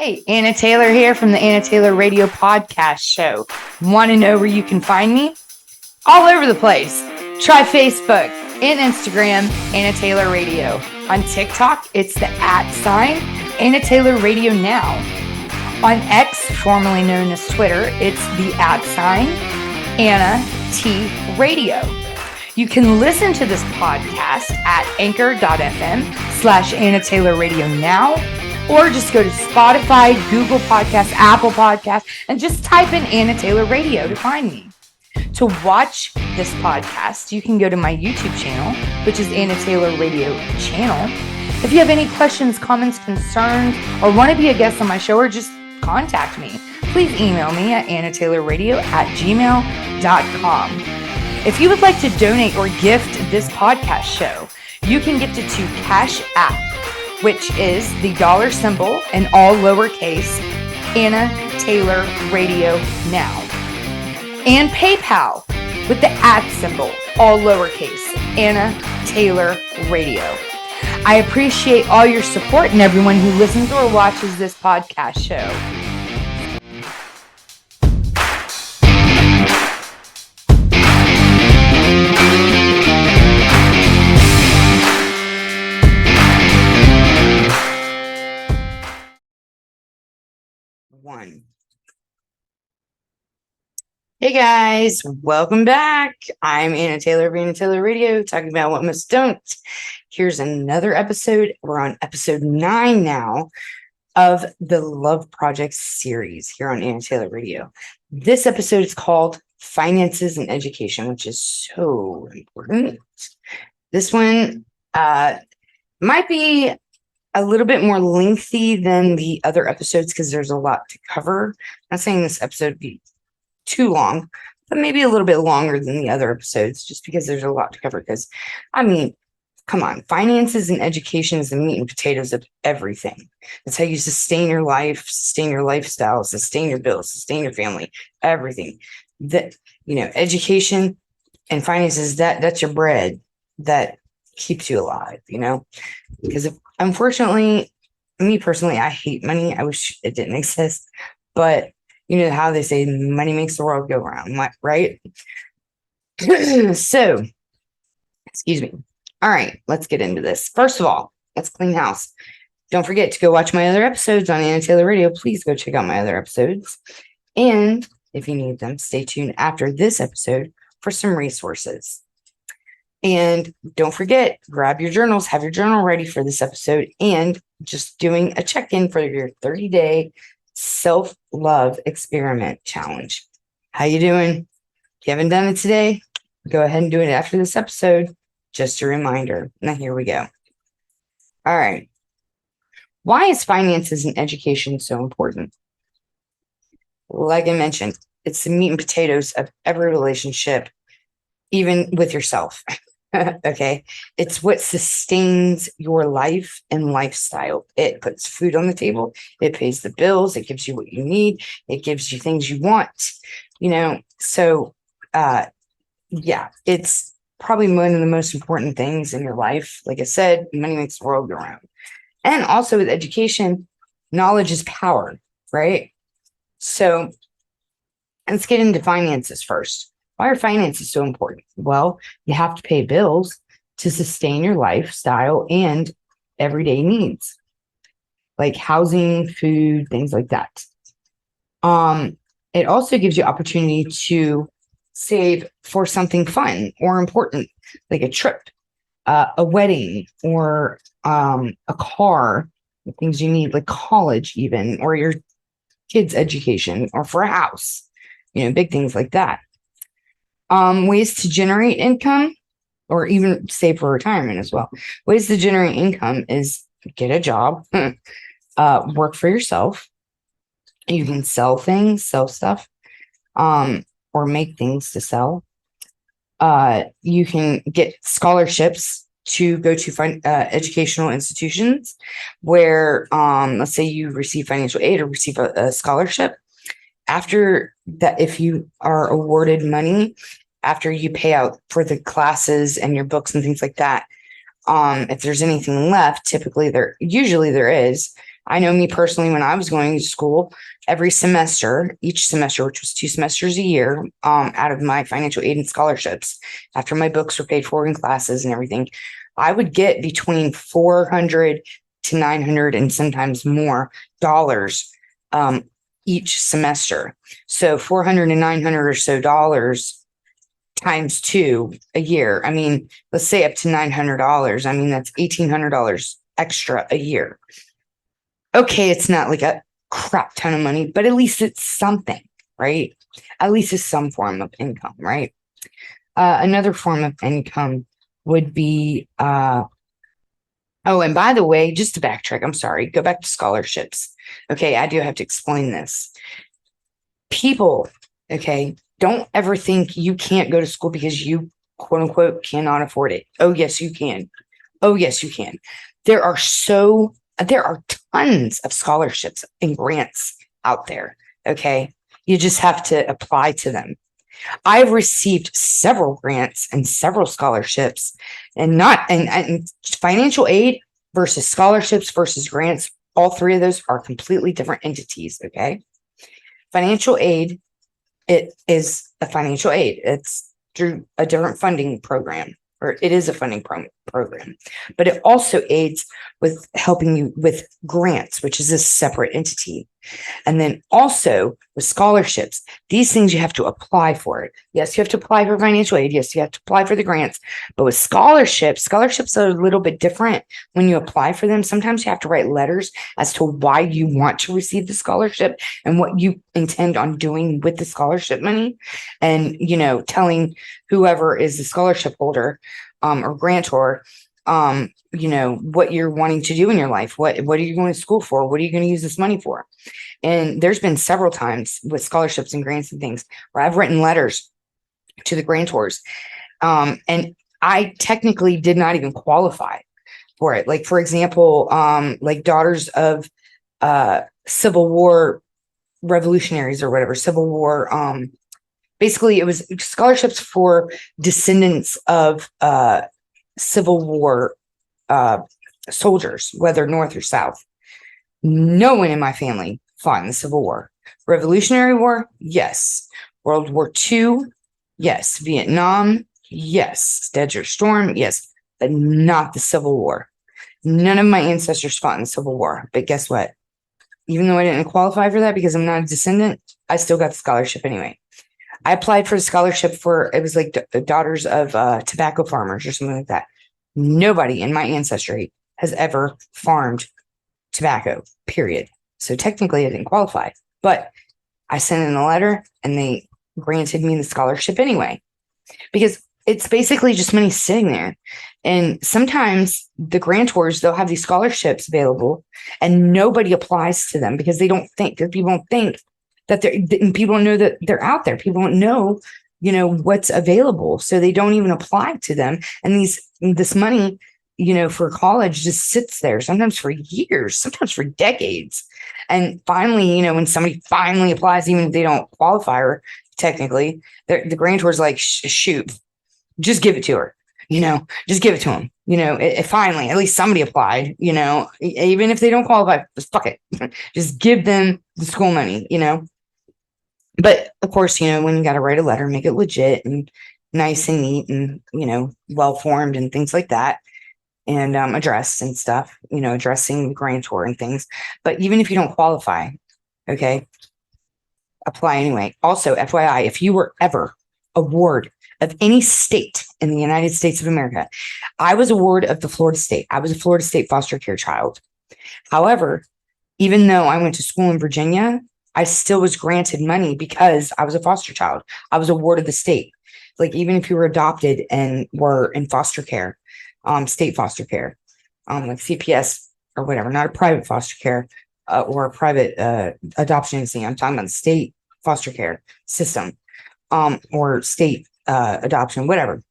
Hey, Anna Taylor here from the Anna Taylor Radio Podcast Show. Want to know where you can find me? All over the place. Try Facebook and Instagram, Anna Taylor Radio. On TikTok, it's the @ Anna Taylor Radio Now. On X, formerly known as Twitter, it's the @ Anna T Radio. You can listen to this podcast at anchor.fm/Anna Taylor Radio Now, or just go to Spotify, Google Podcasts, Apple Podcasts, and just type in Anna Taylor Radio to find me. To watch this podcast, you can go to my YouTube channel, which is Anna Taylor Radio Channel. If you have any questions, comments, concerns, or want to be a guest on my show, or just contact me, please email me at annataylorradio@gmail.com. If you would like to donate or gift this podcast show, you can gift it to Cash App, which is the $ symbol in all lowercase, Anna Taylor Radio Now. And PayPal with the @ symbol, all lowercase, Anna Taylor Radio. I appreciate all your support and everyone who listens or watches this podcast show. Hey guys, welcome back. I'm Anna Taylor of Anna Taylor Radio, talking about what most don't. Here's another episode. We're on episode 9 now of the Love Project series here on Anna Taylor Radio. This episode is called Finances and Education, which is so important. This one might be a little bit more lengthy than the other episodes because there's a lot to cover. I'm not saying this episode would be too long, but maybe a little bit longer than the other episodes, just because there's a lot to cover. Because, I mean, come on, finances and education is the meat and potatoes of everything. That's how you sustain your life, sustain your lifestyle, sustain your bills, sustain your family, everything. That, education and finances, that's your bread that keeps you alive, because unfortunately, me personally, I hate money. I wish it didn't exist, but you know how they say money makes the world go round, right? So, excuse me. All right, let's get into this. First of all, let's clean house. Don't forget to go watch my other episodes on Anna Taylor Radio. Please go check out my other episodes. And if you need them, stay tuned after this episode for some resources. And don't forget, grab your journals, have your journal ready for this episode, and just doing a check-in for your 30-day self-love experiment challenge. How you doing? If you haven't done it today, go ahead and do it after this episode. Just a reminder. Now here we go. All right. Why is finances and education so important? Like I mentioned, it's the meat and potatoes of every relationship, even with yourself. Okay. It's what sustains your life and lifestyle. It puts food on the table. It pays the bills. It gives you what you need. It gives you things you want, So, it's probably one of the most important things in your life. Like I said, money makes the world go round. And also with education, knowledge is power, right? So let's get into finances first. Why are finances so important? Well, you have to pay bills to sustain your lifestyle and everyday needs, like housing, food, things like that. It also gives you opportunity to save for something fun or important, like a trip, a wedding, or a car, things you need, like college even, or your kids' education, or for a house, big things like that. Ways to generate income, or even save for retirement as well. Ways to generate income is get a job, work for yourself. You can sell things, sell stuff, or make things to sell. You can get scholarships to go to educational institutions where, let's say you receive financial aid or receive a scholarship. After that, if you are awarded money, after you pay out for the classes and your books and things like that, if there's anything left, usually there is, I know me personally, when I was going to school, every semester, each semester, which was 2 semesters a year, out of my financial aid and scholarships, after my books were paid for and classes and everything, I would get between 400 to 900 and sometimes more dollars each semester. So 400 and 900 or so dollars times two a year. I mean, let's say up to $900. I mean, that's $1,800 extra a year. Okay, it's not like a crap ton of money, but at least it's something, right? At least it's some form of income, right? Another form of income would be, oh, and by the way, just to backtrack, I'm sorry, go back to scholarships. Okay, I do have to explain this. People, okay, don't ever think you can't go to school because you, quote unquote, cannot afford it. Oh, yes, you can. Oh, yes, you can. There are tons of scholarships and grants out there. Okay. You just have to apply to them. I've received several grants and several scholarships, and financial aid versus scholarships versus grants. All three of those are completely different entities. Okay. Financial aid, it is a financial aid. It's through a different funding program, or it is a funding program, but it also aids with helping you with grants, which is a separate entity. And then also with scholarships, these things you have to apply for it. Yes, you have to apply for financial aid. Yes, you have to apply for the grants. But with scholarships are a little bit different when you apply for them. Sometimes you have to write letters as to why you want to receive the scholarship and what you intend on doing with the scholarship money. And, telling whoever is the scholarship holder or grantor, what you're wanting to do in your life. What are you going to school for? What are you going to use this money for? And there's been several times with scholarships and grants and things where I've written letters to the grantors. And I technically did not even qualify for it. Like, for example, like Daughters of Civil War revolutionaries or whatever, Civil War. Basically, it was scholarships for descendants of Civil War soldiers, whether North or South. No one in my family fought in the Civil War. Revolutionary War, yes. World War II, yes. Vietnam, yes. Desert Storm, yes. But not the Civil War. None of my ancestors fought in the Civil War. But guess what? Even though I didn't qualify for that because I'm not a descendant, I still got the scholarship anyway. I applied for the scholarship for, it was like the Daughters of Tobacco Farmers or something like that. Nobody in my ancestry has ever farmed tobacco, period. So technically I didn't qualify, but I sent in a letter and they granted me the scholarship anyway, because it's basically just money sitting there. And sometimes the grantors, they'll have these scholarships available and nobody applies to them because people don't think that people don't know that they're out there. People don't know, what's available. So they don't even apply to them. And this money, for college just sits there, sometimes for years, sometimes for decades. And finally, when somebody finally applies, even if they don't qualify or technically, the grantor's like, shoot, just give it to her, just give it to them. It finally, at least somebody applied, even if they don't qualify, just fuck it. Just give them the school money, But of course, when you got to write a letter, make it legit and nice and neat and, well formed and things like that. And addressed and stuff, addressing the grantor and things. But even if you don't qualify, okay, apply anyway. Also, FYI, if you were ever a ward of any state in the United States of America, I was a ward of the Florida State. I was a Florida State foster care child. However, even though I went to school in Virginia, I still was granted money because I was a foster child. I was a ward of the state. Like, even if you were adopted and were in foster care, state foster care, like CPS or whatever, not a private foster care or a private adoption agency. I'm talking about the state foster care system, or state adoption, whatever.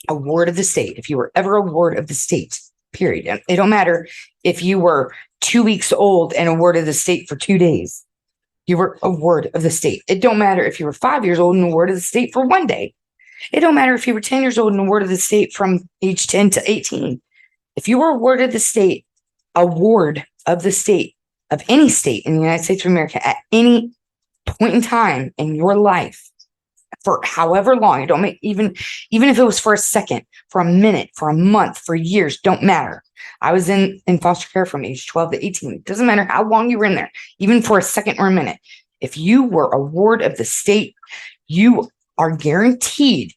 A ward of the state. If you were ever a ward of the state, period. And it don't matter if you were 2 weeks old and a ward of the state for 2 days. You were a ward of the state. It don't matter if you were 5 years old and a ward of the state for 1 day. It don't matter if you were 10 years old and a ward of the state from age 10 to 18. If you were a ward of the state, of the state, of any state in the United States of America at any point in time in your life, for however long, it don't make, even if it was for a second, for a minute, for a month, for years, don't matter. I was in foster care from age 12 to 18. It doesn't matter how long you were in there, even for a second or a minute. If you were a ward of the state, you are guaranteed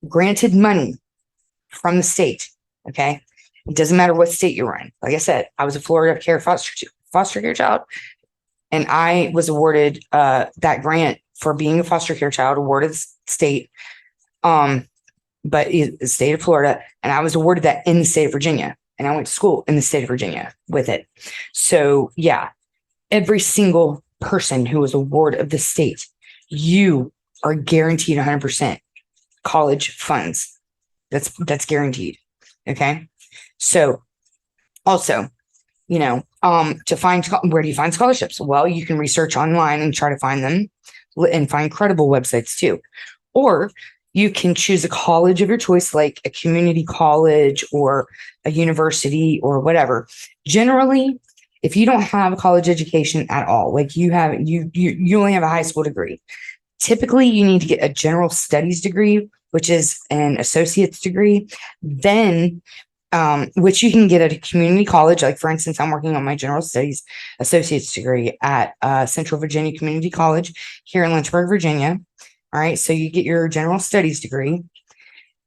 granted money from the state. Okay. It doesn't matter what state you're in. Like I said, I was a Florida care foster care child, and I was awarded that grant for being a foster care child, awarded state, but the state of Florida, and I was awarded that in the state of Virginia, and I went to school in the state of Virginia with it. So yeah, every single person who was a ward of the state, you are guaranteed 100% college funds. That's guaranteed. Okay. So also, to find, where do you find scholarships? Well, you can research online and try to find them and find credible websites too. Or you can choose a college of your choice, like a community college or a university or whatever. Generally, if you don't have a college education at all, like you only have a high school degree, typically you need to get a general studies degree, which is an associate's degree, then which you can get at a community college. Like, for instance, I'm working on my general studies associate's degree at Central Virginia Community College here in Lynchburg, Virginia. All right. So you get your general studies degree.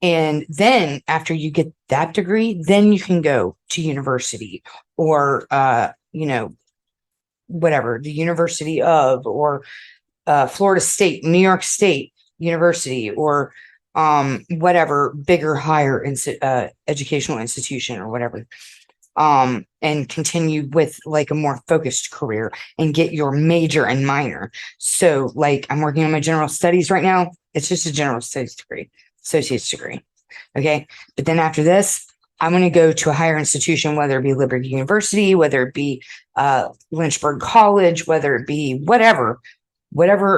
And then after you get that degree, then you can go to university or, whatever, the University of, or Florida State, New York State University, or whatever bigger, higher educational institution or whatever, and continue with like a more focused career and get your major and minor. So like, I'm working on my general studies right now. It's just a general studies degree, associate's degree. Okay. But then after this, I'm going to go to a higher institution, whether it be Liberty University, whether it be Lynchburg College, whether it be whatever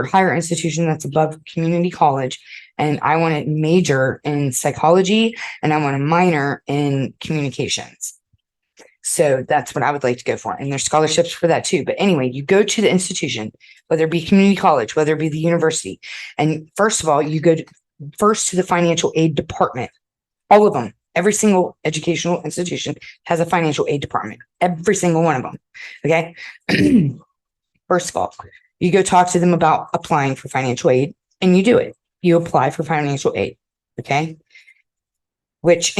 higher institution that's above community college. And I want to major in psychology and I want to minor in communications. So that's what I would like to go for. And there's scholarships for that too. But anyway, you go to the institution, whether it be community college, whether it be the university. And first of all, you go first to the financial aid department. All of them. Every single educational institution has a financial aid department. Every single one of them. Okay. First of all, you go talk to them about applying for financial aid, and you do it. You apply for financial aid. Okay. Which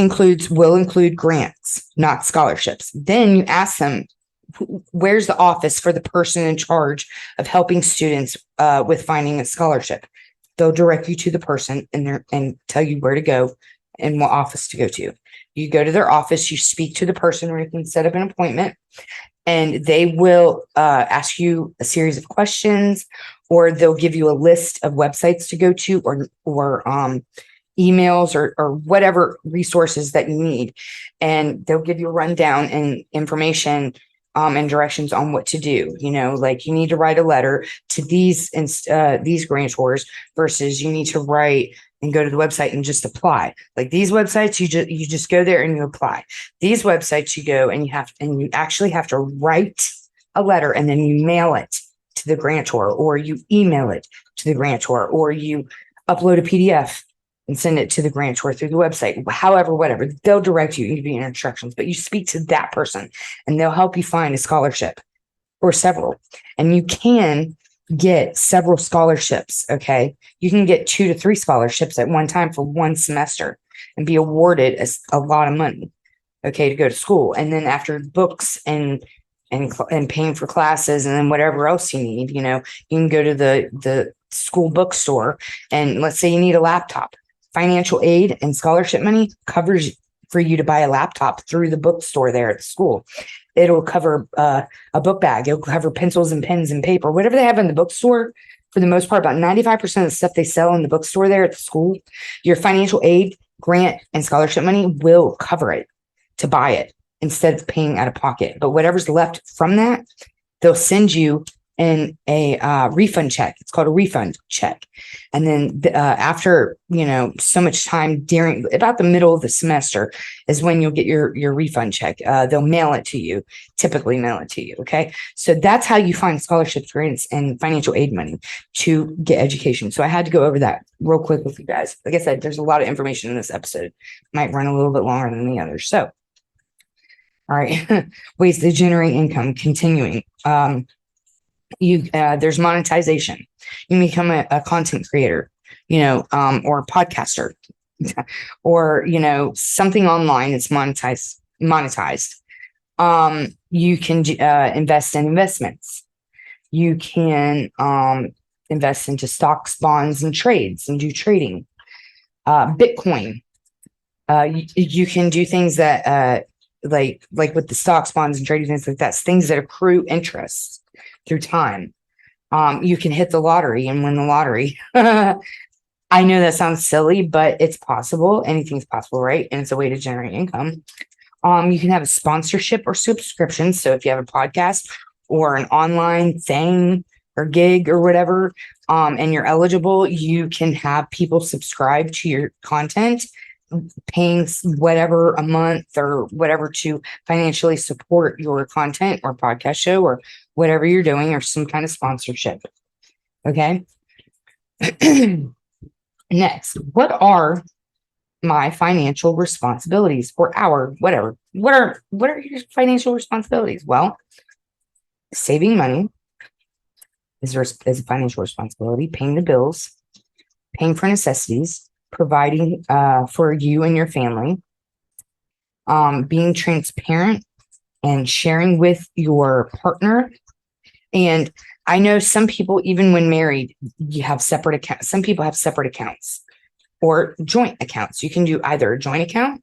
will include grants, not scholarships. Then you ask them, where's the office for the person in charge of helping students with finding a scholarship? They'll direct you to the person and tell you where to go and what office to go to. You go to their office, you speak to the person, or you can set up an appointment, and they will ask you a series of questions, or they'll give you a list of websites to go to, or emails or whatever resources that you need. And they'll give you a rundown and information and directions on what to do. Like you need to write a letter to these grantors versus you need to write and go to the website and just apply. Like these websites, you just go there and you apply. These websites, you go and you actually have to write a letter, and then you mail it to the grantor, or you email it to the grantor, or you upload a PDF and send it to the grantor through the website. However, whatever, they'll direct you, give you instructions, but you speak to that person and they'll help you find a scholarship or several. And you can get several scholarships. Okay. You can get 2 to 3 scholarships at one time for one semester and be awarded a lot of money. Okay. To go to school. And then after books and paying for classes and then whatever else you need, you can go to the school bookstore, and let's say you need a laptop. Financial aid and scholarship money covers for you to buy a laptop through the bookstore there at the school. It'll cover a book bag. It'll cover pencils and pens and paper, whatever they have in the bookstore. For the most part, about 95% of the stuff they sell in the bookstore there at the school, your financial aid, grant, and scholarship money will cover it to buy it instead of paying out of pocket. But whatever's left from that, they'll send you in a refund check. It's called a refund check. And then after, so much time during about the middle of the semester is when you'll get your refund check. They'll mail it to you, typically mail it to you. Okay. So that's how you find scholarships, grants, and financial aid money to get education. So I had to go over that real quick with you guys. Like I said, there's a lot of information in this episode. Might run a little bit longer than the others. So, all right, ways to generate income. Continuing. There's monetization. You become a content creator, or a podcaster, or something online that's monetized. You can invest in investments. You can invest into stocks, bonds, and trades, and do trading. Bitcoin. You can do things that like with the stocks, bonds, and trading, things like that. Things that accrue interest through time. You can hit the lottery and win the lottery. I know that sounds silly, but it's possible. Anything's possible, right? And it's a way to generate income. You can have a sponsorship or subscription. So if you have a podcast or an online thing or gig or whatever, and you're eligible, you can have people subscribe to your content, paying whatever a month or whatever to financially support your content or podcast show or whatever you're doing, or some kind of sponsorship. Okay. Next, what are my financial responsibilities, or our whatever? What are your financial responsibilities? Well, saving money is a financial responsibility. Paying the bills, paying for necessities, providing for you and your family, being transparent and sharing with your partner. And I know some people, even when married, you have separate accounts. Some people have separate accounts or joint accounts. You can do either a joint account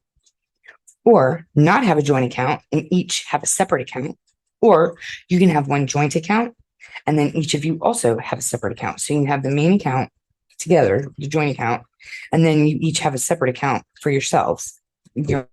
or not have a joint account and each have a separate account, or you can have one joint account and then each of you also have a separate account. So you can have the main account together, the joint account, and then you each have a separate account for yourselves. You're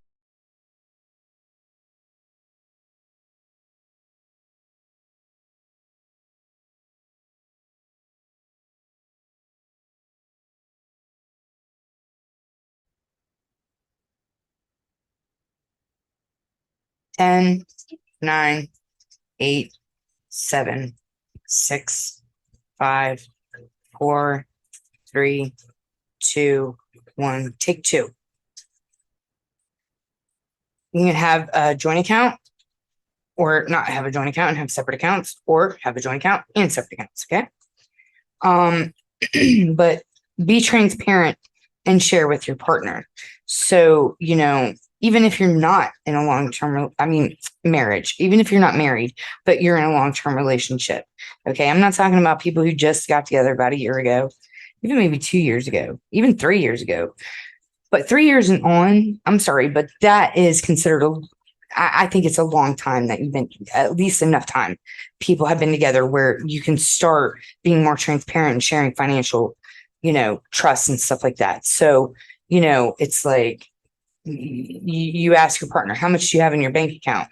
10, 9, 8, 7, 6, 5, 4, 3, 2, 1. Take two. You can have a joint account or not have a joint account and have separate accounts, or have a joint account and separate accounts. Okay. But be transparent and share with your partner. So, even if you're not in a long-term, marriage, even if you're not married, but you're in a long-term relationship. Okay. I'm not talking about people who just got together about a year ago, even maybe 2 years ago, even 3 years ago. But 3 years and on, I'm sorry, but that is considered I think it's a long time that you've been, at least enough time people have been together where you can start being more transparent and sharing financial, trust and stuff like that. So, it's like you ask your partner, how much do you have in your bank account?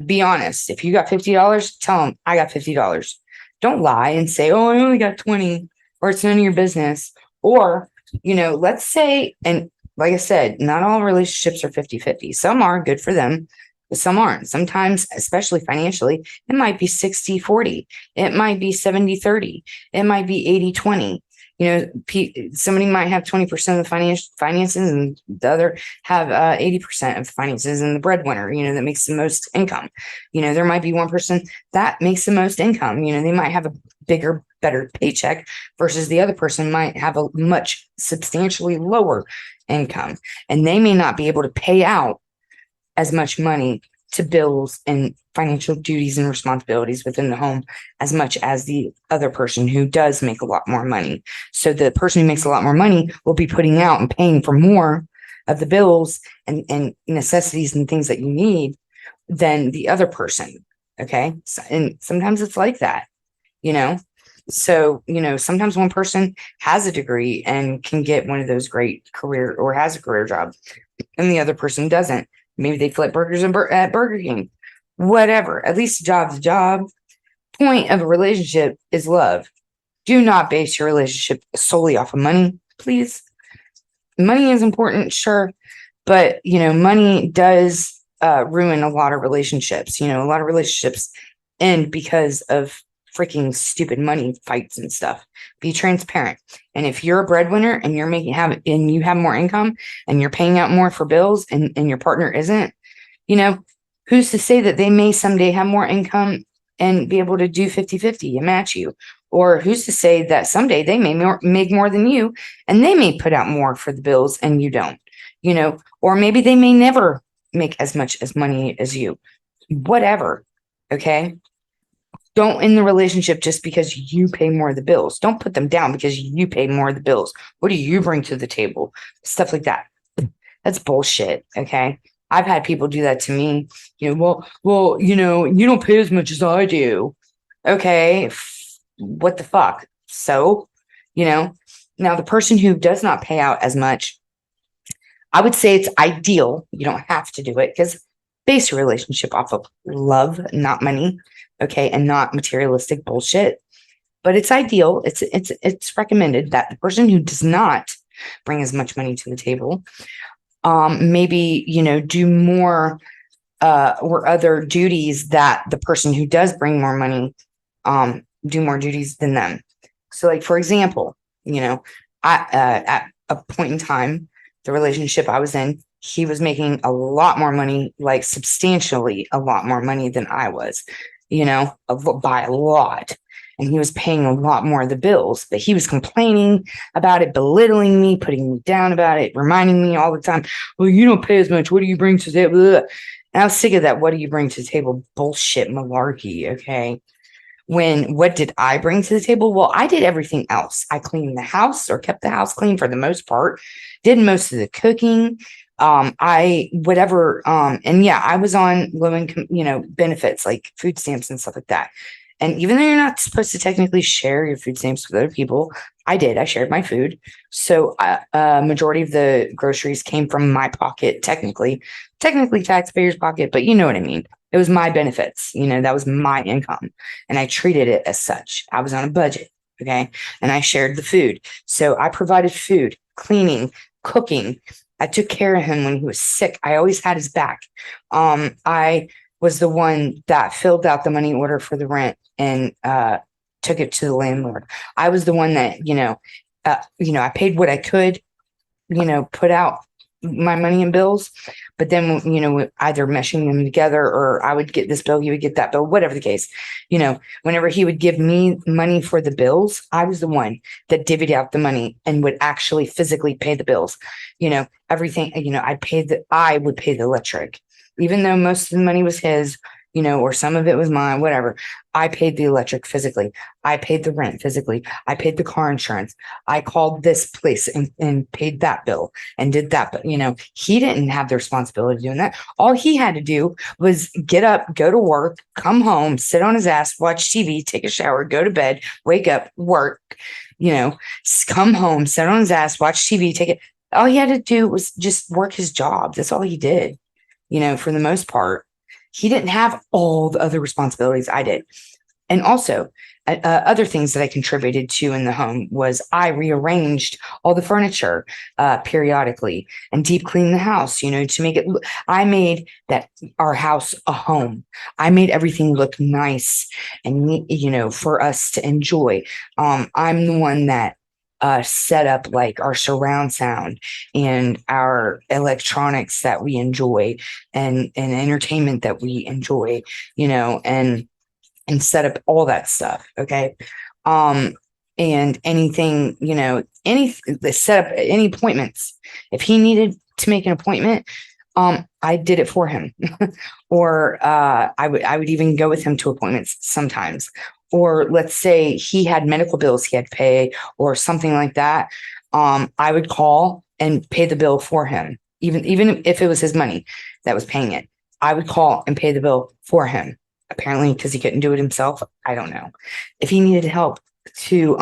Be honest. If you got $50, tell them I got $50. Don't lie and say, oh, I only got 20, or it's none of your business. Or, let's say, and like I said, not all relationships are 50-50. Some are good for them, but some aren't. Sometimes, especially financially, it might be 60-40. It might be 70-30. It might be 80-20. Somebody might have 20% of the finances and the other have 80% of the finances, and the breadwinner, that makes the most income. There might be one person that makes the most income. They might have a bigger, better paycheck versus the other person might have a much substantially lower income, and they may not be able to pay out as much money to bills and financial duties and responsibilities within the home as much as the other person who does make a lot more money. So the person who makes a lot more money will be putting out and paying for more of the bills and necessities and things that you need than the other person. Okay. And sometimes it's like that, So, sometimes one person has a degree and can get one of those great career, or has a career job, and the other person doesn't. Maybe they flip burgers at Burger King, whatever. At least a job's a job. point of a relationship is love. Do not base your relationship solely off of money, please. Money is important, sure, but money does ruin a lot of relationships. A lot of relationships end because of freaking stupid money fights and stuff. Be transparent. And if you're a breadwinner and and you have more income and you're paying out more for bills and your partner isn't, who's to say that they may someday have more income and be able to do 50-50 and match you? Or who's to say that someday they may make more than you and they may put out more for the bills and you don't, or maybe they may never make as much as money as you, whatever. Okay. Don't end the relationship just because you pay more of the bills. Don't put them down because you pay more of the bills. What do you bring to the table? Stuff like that. That's bullshit. Okay. I've had people do that to me. You don't pay as much as I do. Okay. What the fuck? So, now the person who does not pay out as much, I would say it's ideal. You don't have to do it because base your relationship off of love, not money. Okay. And not materialistic bullshit. But it's ideal. It's recommended that the person who does not bring as much money to the table, maybe, do more or other duties that the person who does bring more money do more duties than them. So, like, for example, at a point in time, the relationship I was in, he was making a lot more money, like substantially a lot more money than I was, by a lot. And he was paying a lot more of the bills, but he was complaining about it, belittling me, putting me down about it, reminding me all the time, well, you don't pay as much. What do you bring to the table? And I was sick of that. What do you bring to the table? Bullshit malarkey. Okay. What did I bring to the table? Well, I did everything else. I cleaned the house or kept the house clean for the most part, did most of the cooking. And yeah, I was on low income, benefits like food stamps and stuff like that. And even though you're not supposed to technically share your food stamps with other people, I did. I shared my food. So majority of the groceries came from my pocket, technically taxpayers' pocket, but you know what I mean. It was my benefits. That was my income. And I treated it as such. I was on a budget. Okay. And I shared the food. So I provided food, cleaning, cooking. I took care of him when he was sick. I always had his back. I was the one that filled out the money order for the rent and took it to the landlord. I was the one that, I paid what I could, put out my money and bills, but then, either meshing them together or I would get this bill, he would get that bill, whatever the case, whenever he would give me money for the bills, I was the one that divvied out the money and would actually physically pay the bills, everything, I would pay the electric, even though most of the money was his, or some of it was mine, whatever. I paid the electric physically. I paid the rent physically. I paid the car insurance. I called this place and paid that bill and did that. But, he didn't have the responsibility of doing that. All he had to do was get up, go to work, come home, sit on his ass, watch TV, take a shower, go to bed, wake up, work, come home, sit on his ass, watch TV, take it. All he had to do was just work his job. That's all he did, for the most part. He didn't have all the other responsibilities I did. And also, other things that I contributed to in the home was I rearranged all the furniture periodically and deep cleaned the house, to make it. I made our house a home. I made everything look nice and, for us to enjoy. I'm the one that set up like our surround sound and our electronics that we enjoy and entertainment that we enjoy, and set up all that stuff. Okay. And anything, set up any appointments. If he needed to make an appointment, I did it for him. Or I would even go with him to appointments sometimes. Or let's say he had medical bills he had to pay or something like that. I would call and pay the bill for him, even if it was his money that was paying it. I would call and pay the bill for him. Apparently, because he couldn't do it himself. I don't know. If he needed help to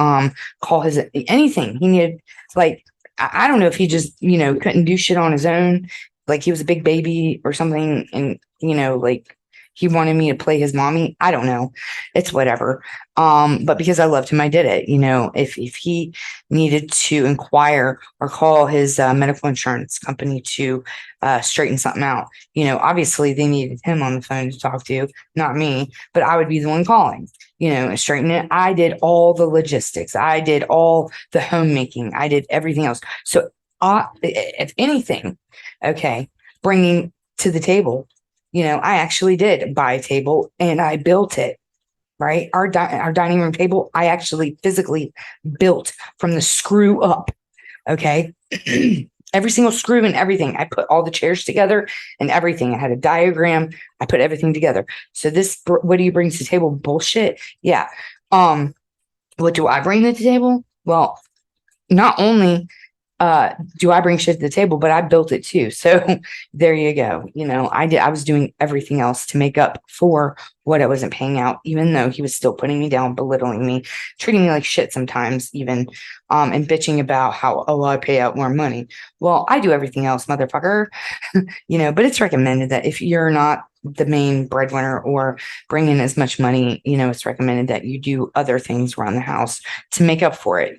call his anything, he needed, like, I don't know if he just couldn't do shit on his own, like he was a big baby or something, and like he wanted me to play his mommy. I don't know. It's whatever. But because I loved him, I did it. If he needed to inquire or call his medical insurance company to straighten something out, obviously they needed him on the phone to talk to, not me, but I would be the one calling, and straighten it. I did all the logistics. I did all the homemaking. I did everything else. So if anything, okay, bringing to the table, I actually did buy a table and I built it, right? Our dining room table, I actually physically built from the screw up, okay? Every single screw and everything. I put all the chairs together and everything. I had a diagram. I put everything together. So what do you bring to the table? Bullshit. Yeah. What do I bring to the table? Well, not only do I bring shit to the table, but I built it too. So there you go. I was doing everything else to make up for what I wasn't paying out, even though he was still putting me down, belittling me, treating me like shit sometimes even, and bitching about how, oh, I pay out more money. Well, I do everything else, motherfucker. But it's recommended that if you're not the main breadwinner or bring in as much money, it's recommended that you do other things around the house to make up for it,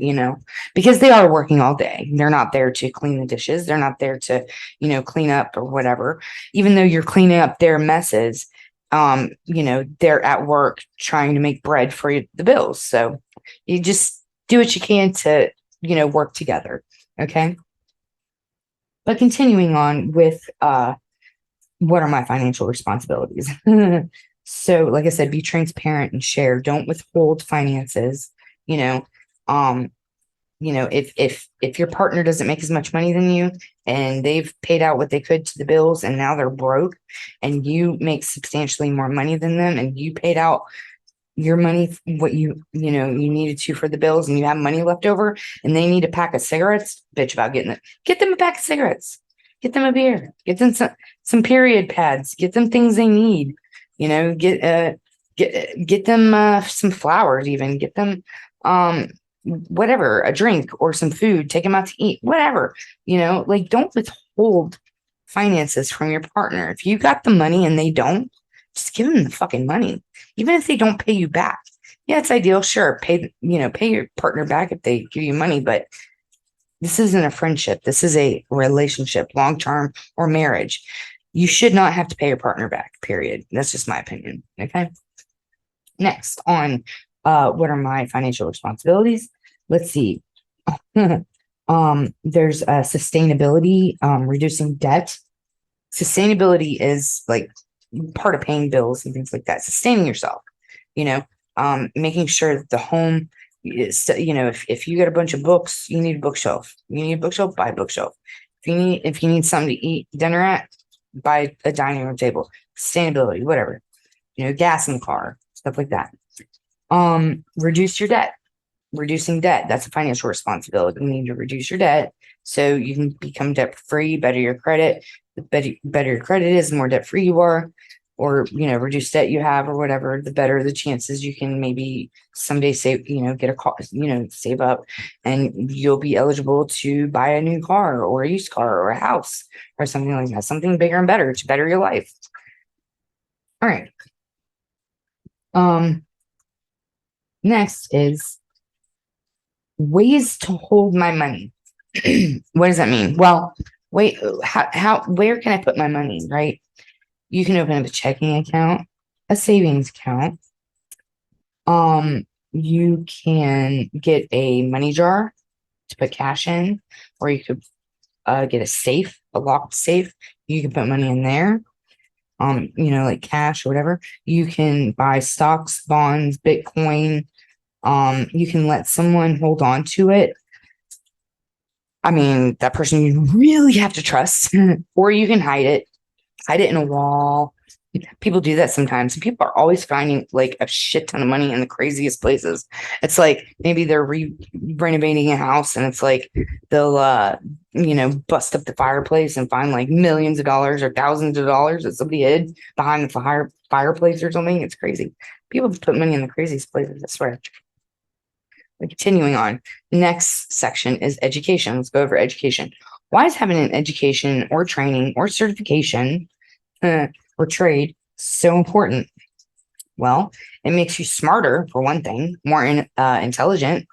because they are working all day. They're not there to clean the dishes. They're not there to, clean up or whatever. Even though you're cleaning up their messes, they're at work trying to make bread for the bills. So you just do what you can to, work together. Okay. But continuing on with what are my financial responsibilities? So, like I said, be transparent and share. Don't withhold finances. You know, um, if your partner doesn't make as much money than you and they've paid out what they could to the bills and now they're broke and you make substantially more money than them and you paid out your money, what you needed to for the bills and you have money left over and they need a pack of cigarettes, bitch about getting it. Get them a pack of cigarettes. Get them a beer. Get them some period pads. Get them things they need. Get them some flowers even. Get them whatever, a drink or some food. Take them out to eat. Whatever. Like don't withhold finances from your partner. If you got the money and they don't, just give them the fucking money. Even if they don't pay you back. Yeah, it's ideal. Sure. Pay your partner back if they give you money, but this isn't a friendship. This is a relationship, long-term or marriage. You should not have to pay your partner back, period. That's just my opinion. Okay. Next on what are my financial responsibilities? Let's see. There's sustainability, reducing debt. Sustainability is like part of paying bills and things like that. Sustaining yourself, making sure that the home is, if you get a bunch of books, you need a bookshelf. You need a bookshelf, buy a bookshelf. If you need something to eat dinner at, buy a dining room table. Sustainability, whatever. Gas in the car, stuff like that. Reduce your debt. Reducing debt, that's a financial responsibility. You need to reduce your debt so you can become debt free, better your credit. The better your credit is, the more debt free you are, or reduce debt you have or whatever, the better the chances you can maybe someday save, get a car, save up and you'll be eligible to buy a new car or a used car or a house or something like that, something bigger and better to better your life. All right. Next is ways to hold my money. What does that mean? Well, where can I put my money, right? You can open up a checking account, a savings account. You can get a money jar to put cash in, or you could get a safe, a locked safe. You can put money in there. Like cash or whatever. You can buy stocks, bonds, Bitcoin. You can let someone hold on to it. I mean, that person you really have to trust, or you can hide it in a wall. People do that sometimes. And people are always finding like a shit ton of money in the craziest places. It's like maybe they're renovating a house and it's like they'll, bust up the fireplace and find like millions of dollars or thousands of dollars that somebody hid behind the fireplace or something. It's crazy. People put money in the craziest places, I swear. Continuing on, next section is education. Let's go over education. Why is having an education or training or certification or trade So important. Well, it makes you smarter for one thing, more intelligent,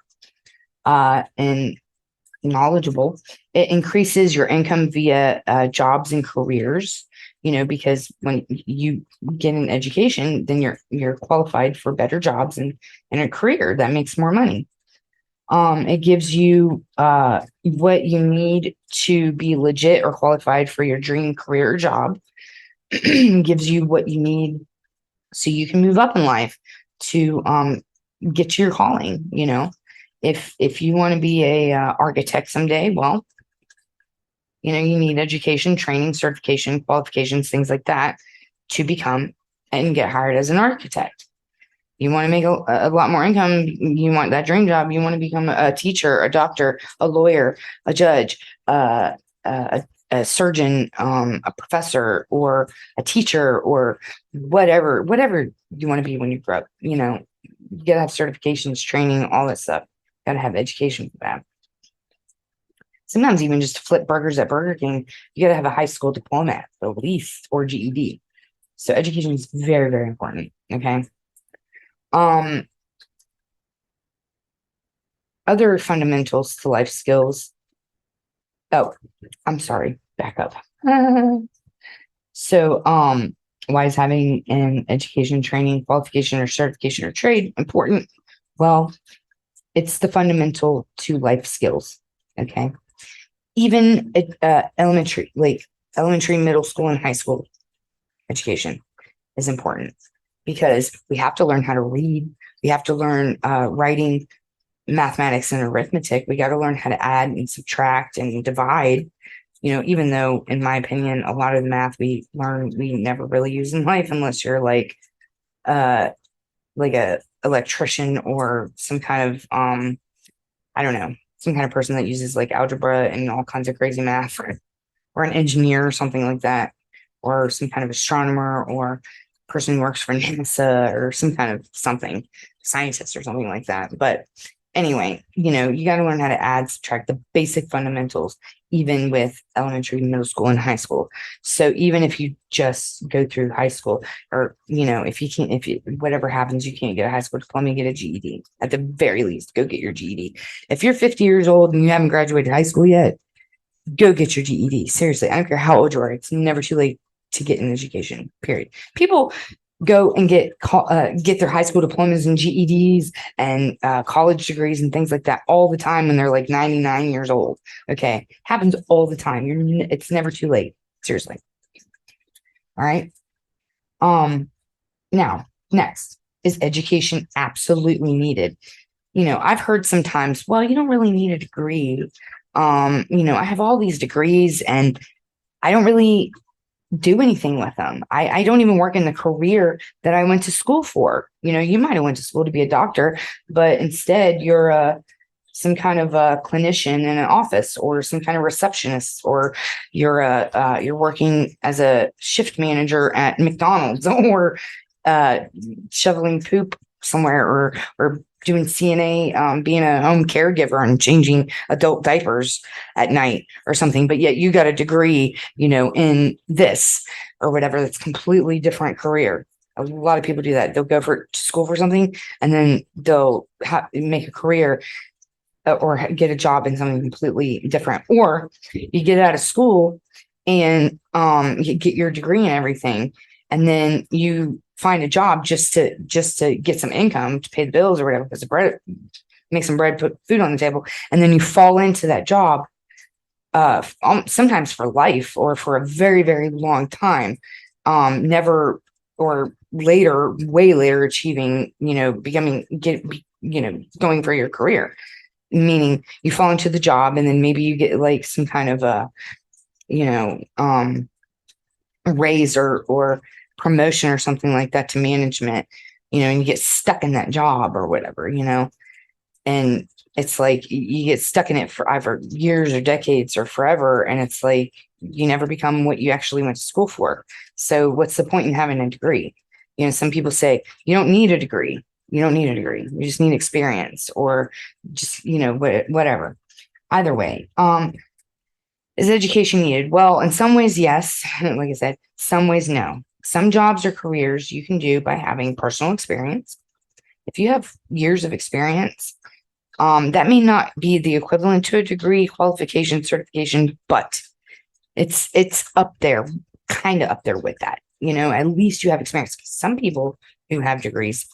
and knowledgeable. It increases your income via jobs and careers. Because when you get an education, then you're qualified for better jobs and a career that makes more money. It gives you what you need to be legit or qualified for your dream career or job. Gives you what you need so you can move up in life to get to your calling. If you want to be a architect someday, well, you need education, training, certification, qualifications, things like that to become and get hired as an architect. You want to make a lot more income. You want that dream job. You want to become a teacher, a doctor, a lawyer, a judge, a surgeon, a professor, or a teacher, or whatever you want to be when you grow up. You got to have certifications, training, all that stuff. Got to have education for that. Sometimes even just to flip burgers at Burger King, you got to have a high school diploma at least, or GED. So education is very, very important. Okay. Other fundamentals to life skills. Oh, I'm sorry. Back up. So, why is having an education, training, qualification, or certification or trade important? Well, it's the fundamental to life skills. Okay. Even elementary, middle school, and high school education is important because we have to learn how to read. We have to learn writing, mathematics, and arithmetic. We got to learn how to add and subtract and divide. Even though, in my opinion, a lot of the math we learn we never really use in life unless you're uh like a electrician or some kind of I don't know, some kind of person that uses like algebra and all kinds of crazy math, or an engineer or something like that, or some kind of astronomer, or person who works for NASA, or some kind of something, scientist or something like that. But anyway, you got to learn how to add, subtract, the basic fundamentals, even with elementary, middle school, and high school. So even if you just go through high school, or if you can't, whatever happens, you can't get a high school diploma, get a GED. At the very least, go get your GED. If you're 50 years old and you haven't graduated high school yet, go get your GED. Seriously, I don't care how old you are. It's never too late to get an education. Period. People go and get their high school diplomas and GEDs and college degrees and things like that all the time when they're like 99 years old. Okay, happens all the time. It's never too late. Seriously. All right. Now, next, is education absolutely needed? I've heard sometimes, well, you don't really need a degree. I have all these degrees and I don't really do anything with them. I don't even work in the career that I went to school for. You might have went to school to be a doctor, but instead you're some kind of a clinician in an office, or some kind of receptionist, or you're working as a shift manager at McDonald's, or uh, shoveling poop somewhere, or doing CNA, being a home caregiver and changing adult diapers at night or something. But yet you got a degree, in this or whatever. That's completely different career. A lot of people do that. They'll go to school for something and then they'll make a career, or get a job in something completely different. Or you get out of school and you get your degree and everything, and then you find a job just to get some income to pay the bills or whatever, because the bread, make some bread, put food on the table, and then you fall into that job sometimes for life or for a very, very long time, never, or later, way later, achieving, going for your career. Meaning you fall into the job and then maybe you get like some kind of a raise or promotion or something like that to management, and you get stuck in that job or whatever, and it's like you get stuck in it for either years or decades or forever, and it's like you never become what you actually went to school for. So what's the point in having a degree? Some people say you don't need a degree. You don't need a degree. You just need experience, or just, whatever. Either way, is education needed? Well, in some ways, yes. Like I said, some ways, no. some jobs or careers you can do by having personal experience. If you have years of experience, that may not be the equivalent to a degree, qualification, certification, but it's up there, kind of up there with that. At least you have experience. Some people who have degrees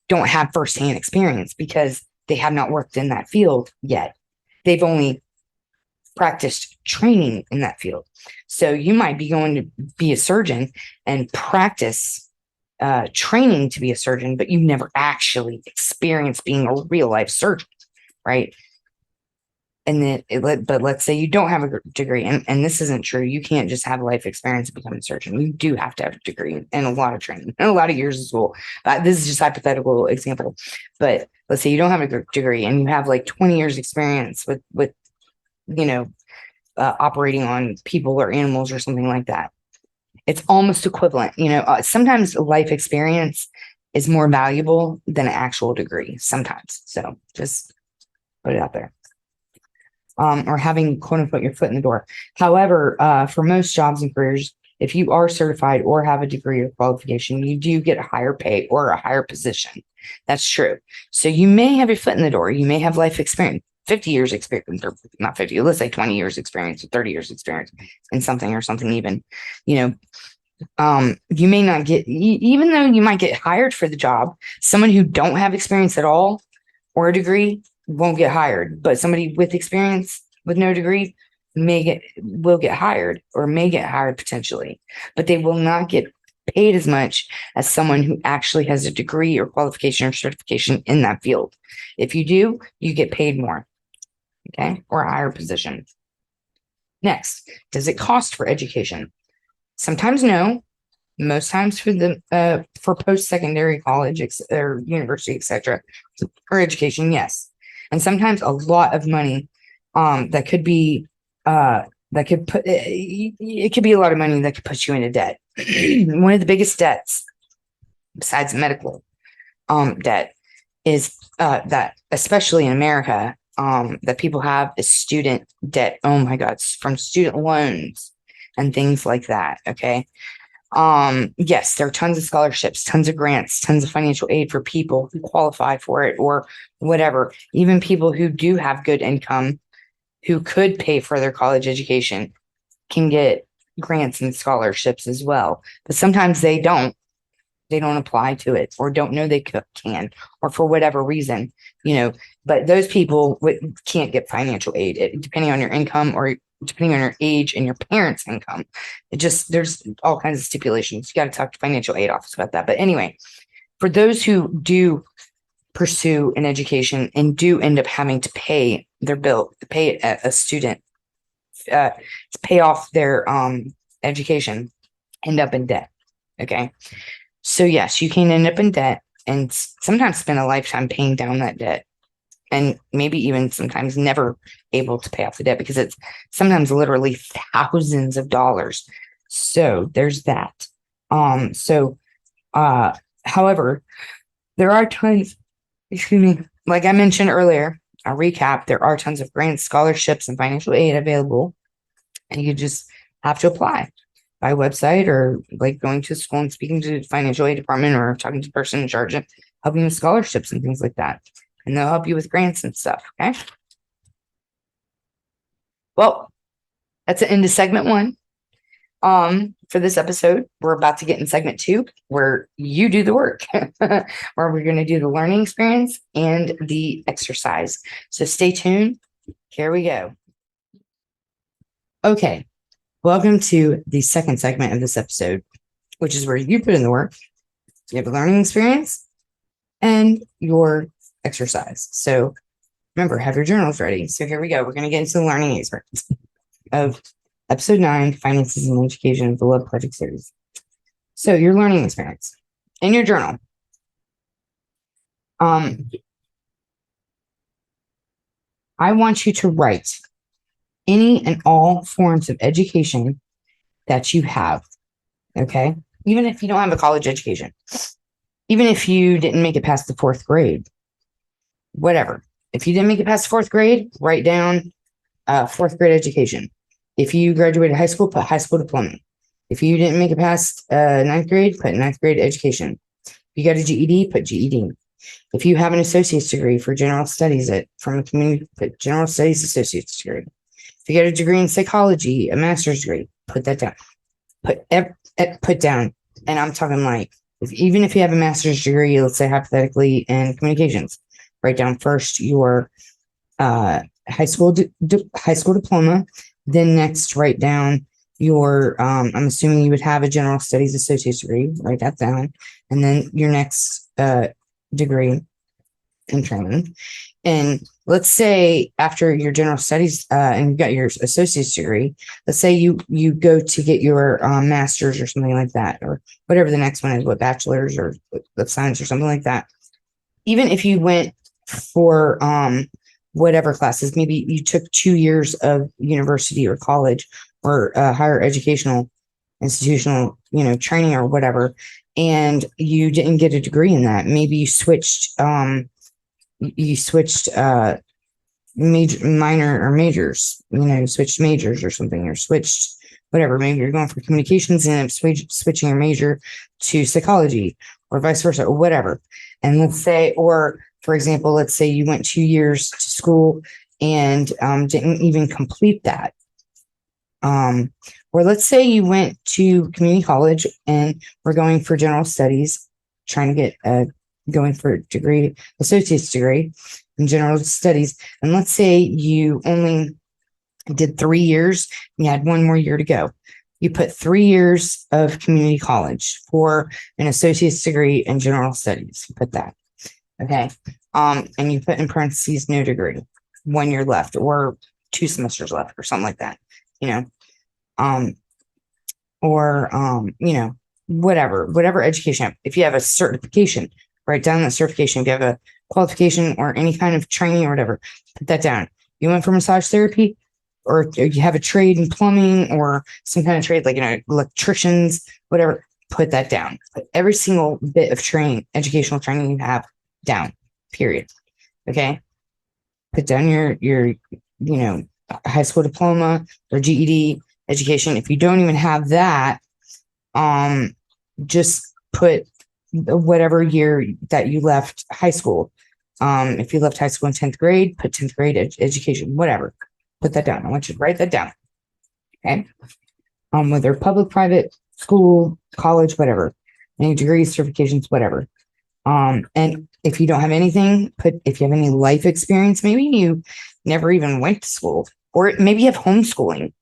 don't have firsthand experience because they have not worked in that field yet. They've only practiced training in that field. So you might be going to be a surgeon and practice training to be a surgeon, but you never actually experienced being a real life surgeon, right? And then, but let's say you don't have a degree, and this isn't true. You can't just have life experience and become a surgeon. You do have to have a degree and a lot of training and a lot of years of school. This is just a hypothetical example. But let's say you don't have a degree and you have like 20 years experience with operating on people or animals or something like that. It's almost equivalent. Sometimes life experience is more valuable than an actual degree. Sometimes, so just put it out there. Or having quote unquote your foot in the door. However, for most jobs and careers, if you are certified or have a degree or qualification, you do get a higher pay or a higher position. That's true. So you may have your foot in the door. You may have life experience, 50 years experience, or not 50, let's say 20 years experience or 30 years experience in something or something even, you may not get, even though you might get hired for the job, someone who don't have experience at all or a degree won't get hired, but somebody with experience with no degree will get hired or may get hired potentially, but they will not get paid as much as someone who actually has a degree or qualification or certification in that field. If you do, you get paid more, okay, or a higher position. Next, does it cost for education? Sometimes no. Most times for post-secondary college or university, etc., or education, yes. And sometimes a lot of money that could be it could be a lot of money that could put you into debt. One of the biggest debts besides medical debt is that, especially in America, that people have is student debt. Oh my God, from student loans and things like that. Okay. Yes, there are tons of scholarships, tons of grants, tons of financial aid for people who qualify for it or whatever. Even people who do have good income who could pay for their college education can get grants and scholarships as well. But sometimes they don't apply to it or don't know they can, or for whatever reason, but those people can't get financial aid, depending on your income or depending on your age and your parents' income. There's all kinds of stipulations. You got to talk to financial aid office about that. But anyway, for those who do pursue an education and do end up having to pay their bill, to pay a student, to pay off their education, end up in debt. Okay. So yes, you can end up in debt and sometimes spend a lifetime paying down that debt, and maybe even sometimes never able to pay off the debt because it's sometimes literally thousands of dollars. So there's that. However, there are tons, like I mentioned earlier, I'll recap, there are tons of grants, scholarships, and financial aid available, and you just have to apply by website or like going to school and speaking to the financial aid department or talking to the person in charge of helping with scholarships and things like that. And they'll help you with grants and stuff. Okay. Well, that's the end of segment 1. For this episode, we're about to get in segment 2, where you do the work, where we're going to do the learning experience and the exercise. So stay tuned. Here we go. Okay. Welcome to the second segment of this episode, which is where you put in the work. You have a learning experience and your exercise. So remember, have your journals ready. So here we go. We're going to get into the learning experience of episode 9, Finances and Education of the Love Project series. So your learning experience in your journal. I want you to write any and all forms of education that you have. Okay. Even if you don't have a college education, even if you didn't make it past the 4th grade, whatever. If you didn't make it past 4th grade, write down 4th grade education. If you graduated high school, put high school diploma. If you didn't make it past ninth grade, put ninth grade education. If you got a GED, put GED. If you have an associate's degree for general studies from a community, put general studies associate's degree. If you get a degree in psychology, a master's degree, put that down. Put down. And I'm talking like, even if you have a master's degree, let's say hypothetically in communications, write down first your high school diploma. Then next, write down your. I'm assuming you would have a general studies associate's degree. Write that down, and then your next degree in training. And let's say after your general studies and you got your associate's degree, let's say you go to get your master's or something like that, or whatever the next one is, what bachelor's or of science or something like that. Even if you went for whatever classes, maybe you took 2 years of university or college or higher educational institutional, training or whatever, and you didn't get a degree in that. Maybe you switched minor or majors, switched majors or something, or switched whatever. Maybe you're going for communications and switching your major to psychology or vice versa or whatever. And let's say, or for example, let's say you went 2 years to school and didn't even complete that. Or let's say you went to community college and were going for general studies, trying to get going for a degree, associate's degree in general studies. And let's say you only did 3 years, and you had 1 more year to go. You put 3 years of community college for an associate's degree in general studies. You put that. Okay. And you put in parentheses, no degree, 1 year left or 2 semesters left or something like that, whatever education. If you have a certification, write down that certification. If you have a qualification or any kind of training or whatever, put that down. You went for massage therapy, or you have a trade in plumbing or some kind of trade, like, electricians, whatever, put that down. Put every single bit of training, educational training you have down, period. Okay. Put down your high school diploma or GED education. If you don't even have that, just put whatever year that you left high school. If you left high school in 10th grade, put 10th grade education, whatever. Put that down. I want you to write that down. Okay. Whether public, private, school, college, whatever, any degrees, certifications, whatever. And if you don't have anything, if you have any life experience, maybe you never even went to school, or maybe you have homeschooling,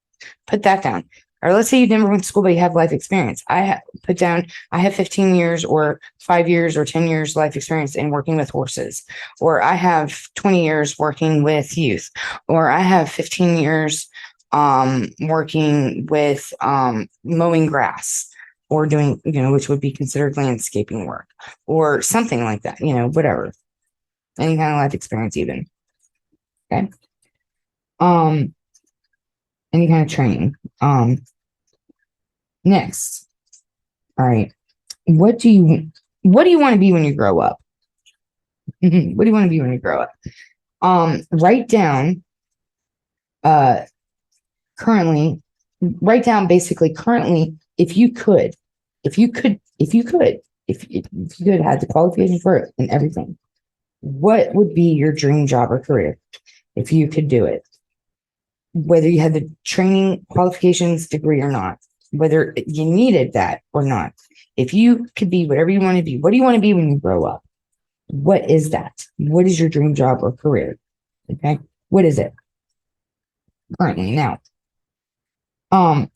put that down. Or let's say you never went to school, but you have life experience. I have 15 years or 5 years or 10 years life experience in working with horses, or I have 20 years working with youth, or I have 15 years working with mowing grass, or doing, which would be considered landscaping work or something like that, whatever, any kind of life experience even. Okay. Any kind of training. Next. All right. What do you want to be when you grow up? What do you want to be when you grow up? Write down, basically currently, if you could have the qualification for it and everything, what would be your dream job or career if you could do it? Whether you had the training, qualifications, degree or not, whether you needed that or not. If you could be whatever you want to be, what do you want to be when you grow up? What is that? What is your dream job or career? Okay. What is it currently now? And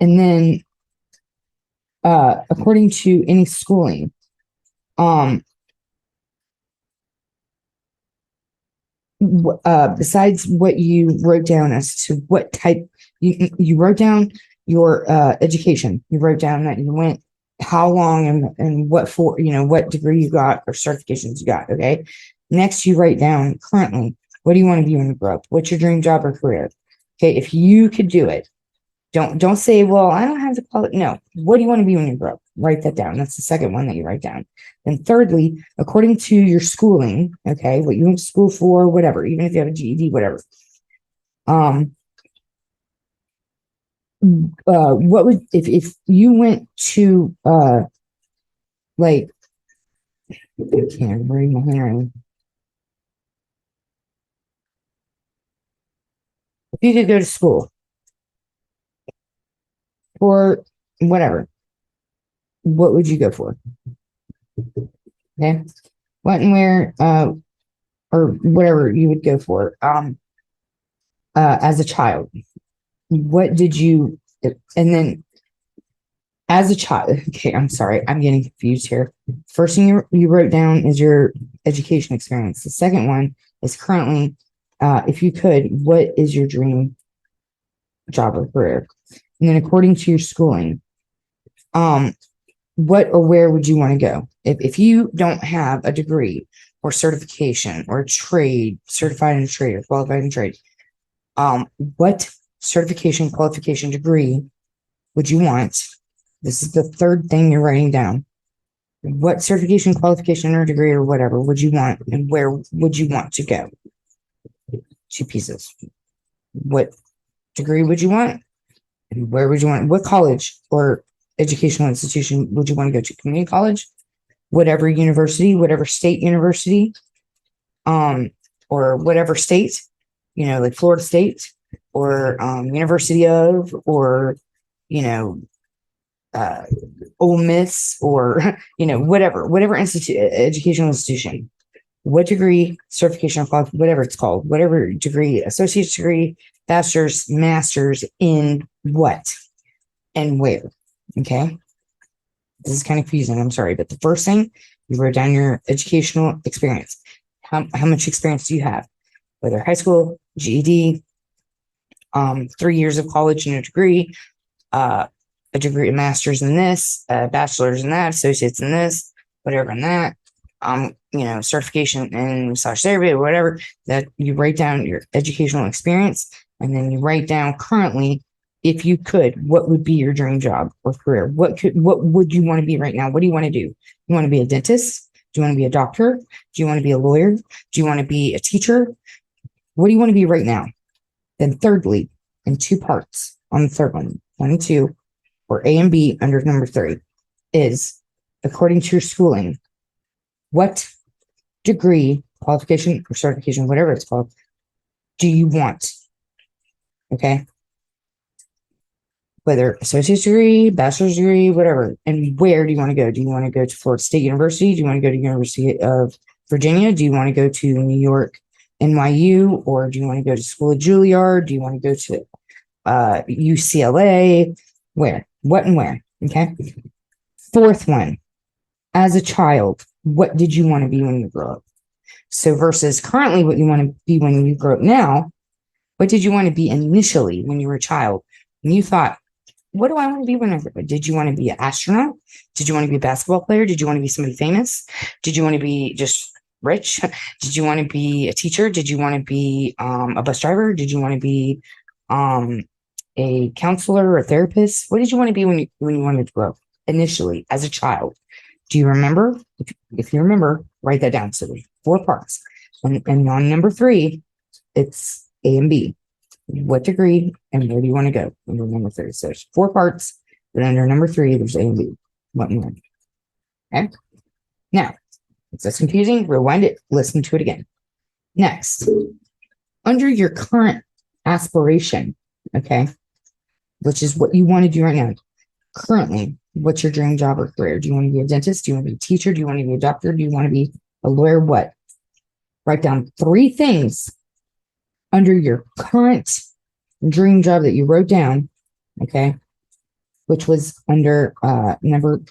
then, according to any schooling, besides what you wrote down as to what type, you wrote down your education. You wrote down that you went, how long and what for, what degree you got or certifications you got. Okay. Next, you write down currently, what do you want to be when you grow up? What's your dream job or career? Okay. If you could do it, don't say, well, I don't have to call it. No. What do you want to be when you grow up? Write that down. That's the second one that you write down. And thirdly, according to your schooling, okay, what you went to school for, whatever, even if you have a GED, whatever. what would if you went to like I can't read my handwriting. If you could go to school for whatever, what would you go for? Okay. What and where, or whatever you would go for. As a child, what did you, and then as a child, okay, I'm sorry, I'm getting confused here. First thing you wrote down is your education experience. The second one is currently, if you could, what is your dream job or career? And then according to your schooling, what or where would you want to go? If you don't have a degree or certification or a trade, certified in a trade or qualified in trade, what certification, qualification, degree would you want? This is the third thing you're writing down. What certification, qualification, or degree or whatever would you want, and where would you want to go? Two pieces. What degree would you want? And where would you want? What college or educational institution would you want to go to? Community college, whatever university, whatever state university, or whatever state, like Florida State or University of, or Ole Miss, or whatever educational institution. What degree, certification, whatever it's called, whatever degree, associate's degree, bachelor's, master's in what and where. Okay. This is kind of confusing. I'm sorry. But the first thing, you wrote down your educational experience. How much experience do you have? Whether high school, GED, 3 years of college and a degree, a degree, a master's in this, a bachelor's in that, associates in this, whatever in that, certification in massage therapy or whatever, that you write down your educational experience, and then you write down currently, if you could, what would be your dream job or career? What would you want to be right now? What do you want to do? You want to be a dentist? Do you want to be a doctor? Do you want to be a lawyer? Do you want to be a teacher? What do you want to be right now? Then thirdly, in two parts on the third one and two, or A and B under number 3, is according to your schooling, what degree, qualification, or certification, whatever it's called, do you want? Okay. Whether associate's degree, bachelor's degree, whatever. And where do you want to go? Do you want to go to Florida State University? Do you want to go to University of Virginia? Do you want to go to New York, NYU? Or do you want to go to School of Juilliard? Do you want to go to UCLA? Where? What and where? Okay. Fourth one, as a child, what did you want to be when you grow up? So versus currently what you want to be when you grow up now, what did you want to be initially when you were a child? And you thought, what do I want to be when I grow up? Did you want to be an astronaut? Did you want to be a basketball player? Did you want to be somebody famous? Did you want to be just rich? Did you want to be a teacher? Did you want to be a bus driver? Did you want to be a counselor or a therapist? What did you want to be when you wanted to grow up initially as a child? Do you remember? If you remember, write that down. So there's 4 parts. And on number 3, it's A and B. What degree and where do you want to go? Under number 3. So there's 4 parts, but under number 3, there's A and B. What and when. Okay. Now, if that's confusing, rewind it, listen to it again. Next, under your current aspiration, okay, which is what you want to do right now. Currently, what's your dream job or career? Do you want to be a dentist? Do you want to be a teacher? Do you want to be a doctor? Do you want to be a lawyer? What? Write down 3 things under your current dream job that you wrote down, okay, which was under number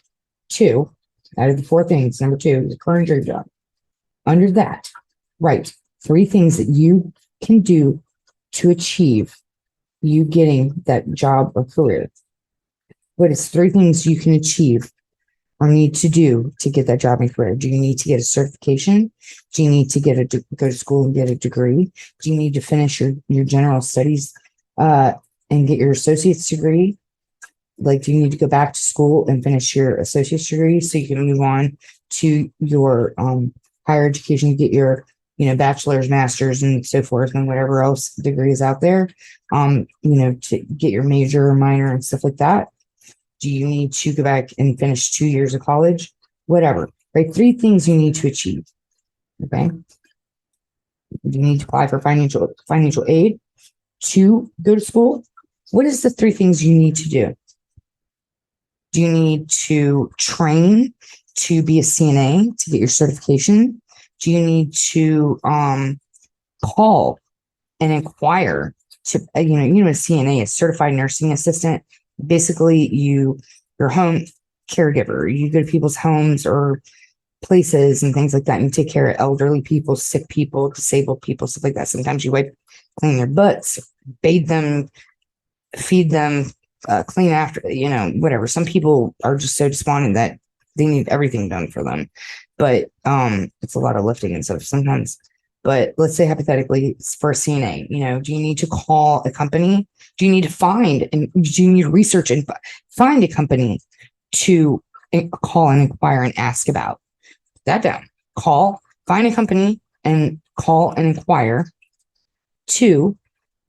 2 out of the 4 things. Number 2 is the current dream job. Under that, write 3 things that you can do to achieve you getting that job or career. What is 3 things you can achieve or need to do to get that job and career? Do you need to get a certification? Do you need to go to school and get a degree? Do you need to finish your general studies and get your associate's degree? Like, do you need to go back to school and finish your associate's degree so you can move on to your higher education, get your bachelor's, master's, and so forth, and whatever else degrees out there, to get your major or minor and stuff like that? Do you need to go back and finish 2 years of college? Whatever, right? 3 things you need to achieve. Okay. You need to apply for financial aid to go to school. What is the 3 things you need to do? Do you need to train to be a CNA to get your certification? Do you need to call and inquire to a CNA, a certified nursing assistant? Basically, your home caregiver. You go to people's homes or places and things like that, and you take care of elderly people, sick people, disabled people, stuff like that. Sometimes you clean their butts, bathe them, feed them, clean after, whatever. Some people are just so despondent that they need everything done for them. But it's a lot of lifting and stuff sometimes. But let's say hypothetically for a CNA, do you need to call a company? Do you need to find and do you need to research and find a company to call and inquire and ask about? That down. Find a company and call and inquire. 2,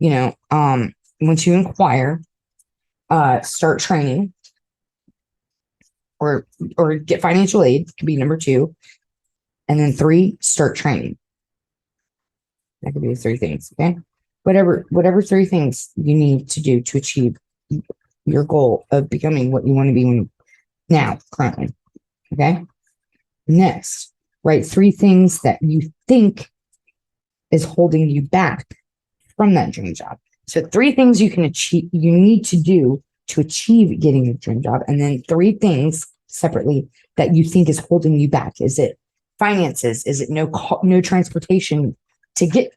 once you inquire, start training or get financial aid could be number 2. And then 3, start training. That could be the 3 things. Okay. Whatever 3 things you need to do to achieve your goal of becoming what you want to be currently. Okay. Next, write 3 things that you think is holding you back from that dream job. So 3 things you can achieve, you need to do to achieve getting your dream job. And then 3 things separately that you think is holding you back. Is it finances? Is it no transportation to get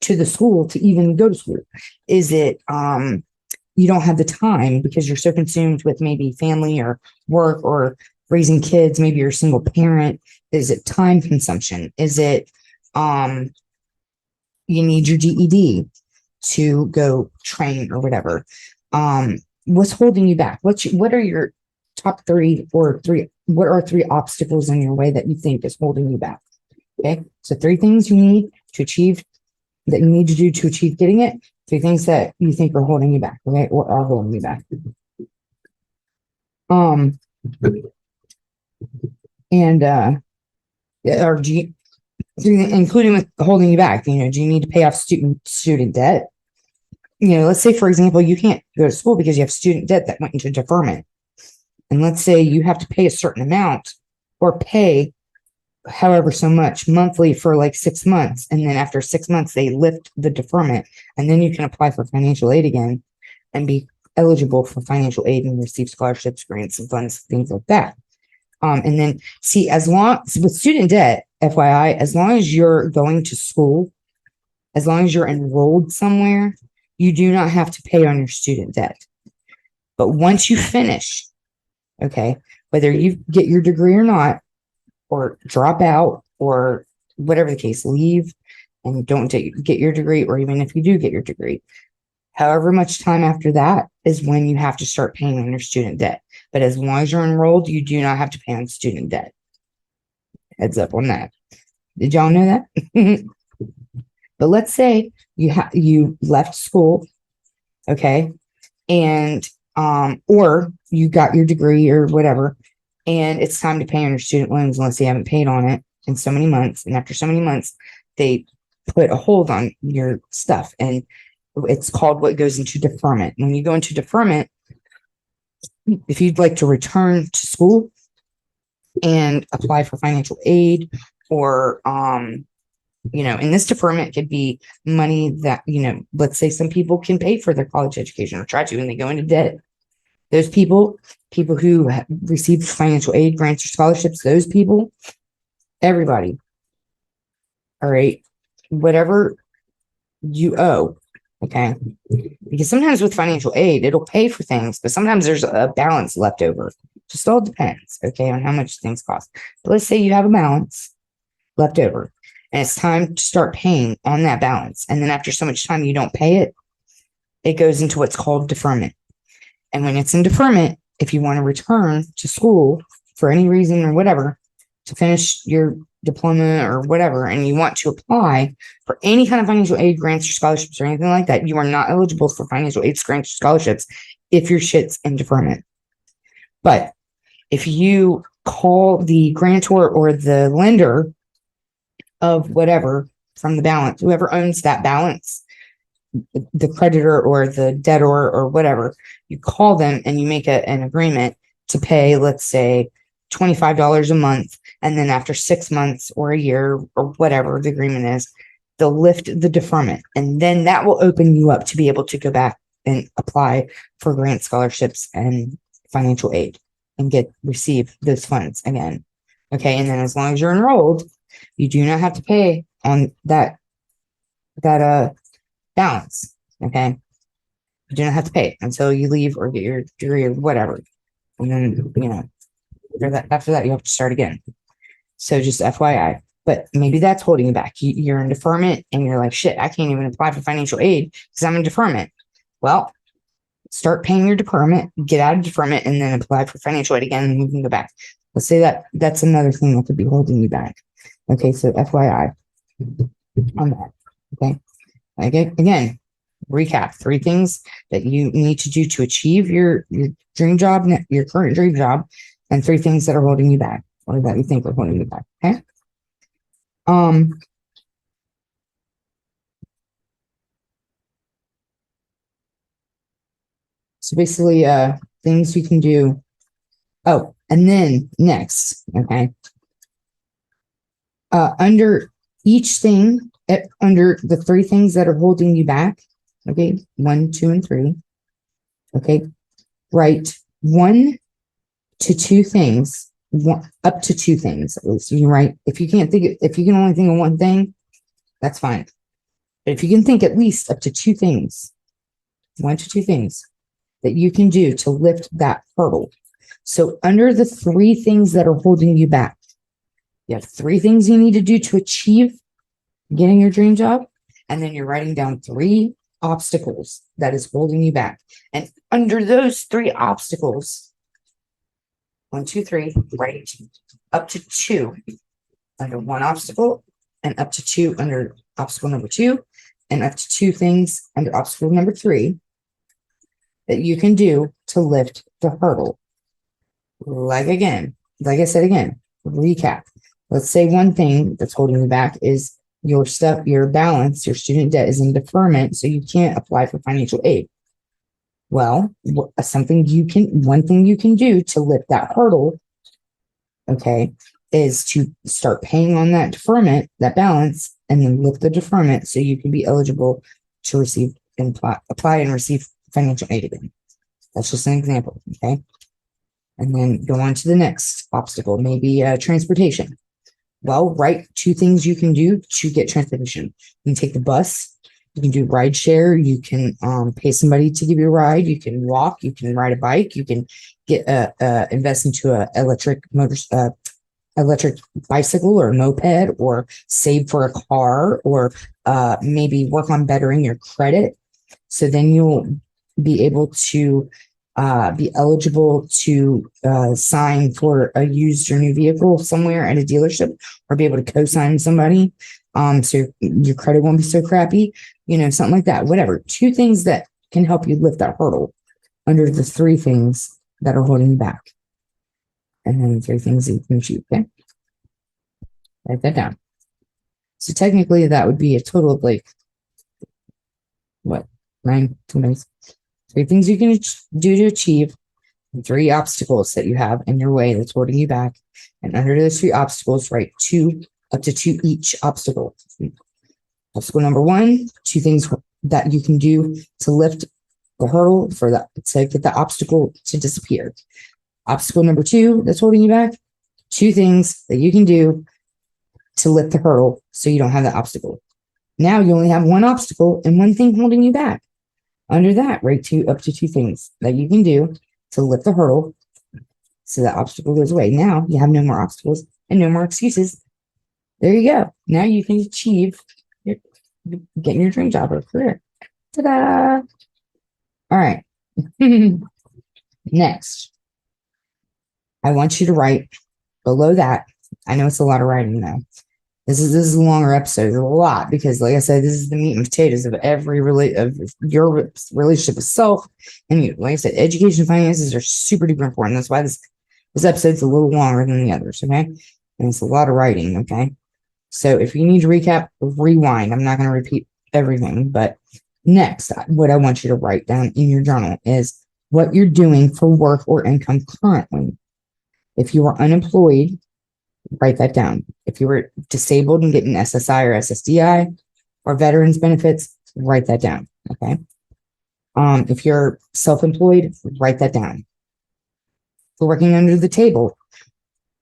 to the school to even go to school? Is it you don't have the time because you're so consumed with maybe family or work or raising kids? Maybe you're a single parent. Is it time consumption? Is it you need your GED to go train or whatever? What's holding you back? What are your top 3 or 3? What are 3 obstacles in your way that you think is holding you back? Okay, so 3 things you need to achieve that you need to do to achieve getting it. 3 things that you think are holding you back. Okay, or are holding you back. And or including with holding you back, do you need to pay off student debt? Let's say, for example, you can't go to school because you have student debt that went into deferment. And let's say you have to pay a certain amount or pay however so much monthly for like 6 months. And then after 6 months, they lift the deferment. And then you can apply for financial aid again and be eligible for financial aid and receive scholarships, grants, and funds, things like that. And then see, with student debt, FYI, as long as you're going to school, as long as you're enrolled somewhere, you do not have to pay on your student debt. But once you finish, okay, whether you get your degree or not, or drop out, or whatever the case, leave and don't get your degree, or even if you do get your degree, however much time after that is when you have to start paying on your student debt. But as long as you're enrolled, you do not have to pay on student debt. Heads up on that. Did y'all know that? But let's say you left school, okay, and or you got your degree or whatever, and it's time to pay on your student loans unless you haven't paid on it in so many months. And after so many months, they put a hold on your stuff, and it's called what goes into deferment. When you go into deferment, if you'd like to return to school and apply for financial aid, or and this deferment could be money that, let's say some people can pay for their college education or try to, and they go into debt. Those people who receive financial aid, grants, or scholarships, those people, everybody, all right, whatever you owe, okay, because sometimes with financial aid, it'll pay for things, but sometimes there's a balance left over. Just all depends, okay, on how much things cost. But let's say you have a balance left over, and it's time to start paying on that balance. And then after so much time you don't pay it, it goes into what's called deferment. And when it's in deferment, if you want to return to school for any reason or whatever, to finish your diploma or whatever, and you want to apply for any kind of financial aid, grants, or scholarships, or anything like that, you are not eligible for financial aid, grants, or scholarships if your shit's in deferment. But if you call the grantor or the lender of whatever from the balance, whoever owns that balance, the creditor or the debtor or whatever, you call them and you make an agreement to pay, let's say, $25 a month. And then after 6 months or a year or whatever the agreement is, they'll lift the deferment. And then that will open you up to be able to go back and apply for grant scholarships and financial aid and receive those funds again. Okay. And then as long as you're enrolled, you do not have to pay on that balance. Okay. You do not have to pay until you leave or get your degree or whatever. And then, after that, you have to start again. So just FYI. But maybe that's holding you back. You're in deferment and you're like, shit, I can't even apply for financial aid because I'm in deferment. Well, start paying your deferment, get out of deferment, and then apply for financial aid again, and you can go back. Let's say that's another thing that could be holding you back. Okay, so FYI on that. Okay. Again, recap 3 things that you need to do to achieve your dream job, your current dream job, and 3 things that are holding you back or that you think are holding you back. Okay. So basically, things you can do. Oh, and then next, okay. Under each thing, under the 3 things that are holding you back, okay, 1, 2, and 3, okay, write 1 to 2 things, up to 2 things at least. You can write, if you can only think of 1 thing, that's fine. But if you can think at least up to 2 things, 1 to 2 things that you can do to lift that hurdle. So under the 3 things that are holding you back, you have 3 things you need to do to achieve getting your dream job. And then you're writing down 3 obstacles that is holding you back. And under those 3 obstacles, 1, 2, 3, write up to 2 under 1 obstacle, and up to 2 under obstacle number 2, and up to 2 things under obstacle number 3 that you can do to lift the hurdle. Like I said again, recap. Let's say 1 thing that's holding you back is your balance, your student debt is in deferment, so you can't apply for financial aid. Well, 1 thing you can do to lift that hurdle, okay, is to start paying on that deferment, that balance, and then lift the deferment so you can be eligible to receive and apply and receive financial aid again. That's just an example, okay? And then go on to the next obstacle, maybe transportation. Well, write 2 things you can do to get transportation. You can take the bus, you can do ride share, you can pay somebody to give you a ride, you can walk, you can ride a bike, you can get invest into a electric bicycle or moped, or save for a car, or maybe work on bettering your credit. So then you'll be able to be eligible to sign for a used or new vehicle somewhere at a dealership, or be able to co-sign somebody. So your credit won't be so crappy, something like that. Whatever. 2 things that can help you lift that hurdle under the 3 things that are holding you back. And then 3 things that you can achieve. Okay. Write that down. So technically that would be a total of 9 days. 3 things you can do to achieve, and 3 obstacles that you have in your way that's holding you back. And under those 3 obstacles, write 2, up to 2 each obstacle. Obstacle number 1, 2 things that you can do to lift the hurdle to get the obstacle to disappear. Obstacle number 2 that's holding you back, 2 things that you can do to lift the hurdle so you don't have that obstacle. Now you only have 1 obstacle and 1 thing holding you back. Under that, write up to 2 things that you can do to lift the hurdle so that obstacle goes away. Now you have no more obstacles and no more excuses. There you go. Now you can achieve getting your dream job or career. Ta-da! All right. Next, I want you to write below that I know it's a lot of writing though. This is a longer episode. It's a lot because, like I said, this is the meat and potatoes of of your relationship with self and you. Like I said, education and finances are super duper important. That's why this episode's a little longer than the others. Okay, and it's a lot of writing. Okay, so if you need to recap, rewind. I'm not going to repeat everything, but next, what I want you to write down in your journal is what you're doing for work or income currently. If you are unemployed, write that down. If you were disabled and getting SSI or SSDI or veterans benefits, write that down. Okay. If you're self-employed, write that down. For working under the table,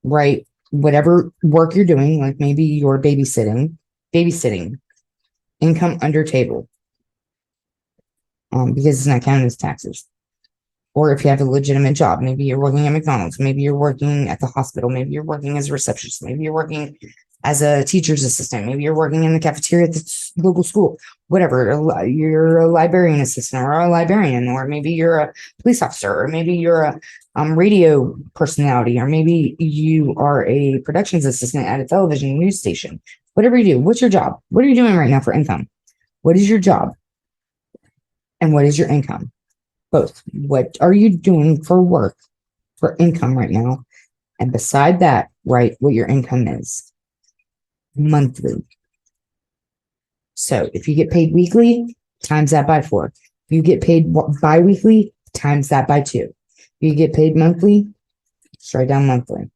write whatever work you're doing, like maybe you're babysitting, income under table, because it's not counted as taxes. Or if you have a legitimate job, maybe you're working at McDonald's, maybe you're working at the hospital, maybe you're working as a receptionist, maybe you're working as a teacher's assistant, maybe you're working in the cafeteria at the local school, whatever. You're a librarian assistant or a librarian, or maybe you're a police officer, or maybe you're a radio personality, or maybe you are a productions assistant at a television news station. Whatever you do, what's your job? What are you doing right now for income? What is your job? And what is your income? Both. What are you doing for work, for income right now? And beside that, write what your income is monthly. So if you get paid weekly, times that by 4. If you get paid bi-weekly, times that by 2. If you get paid monthly, just write down monthly.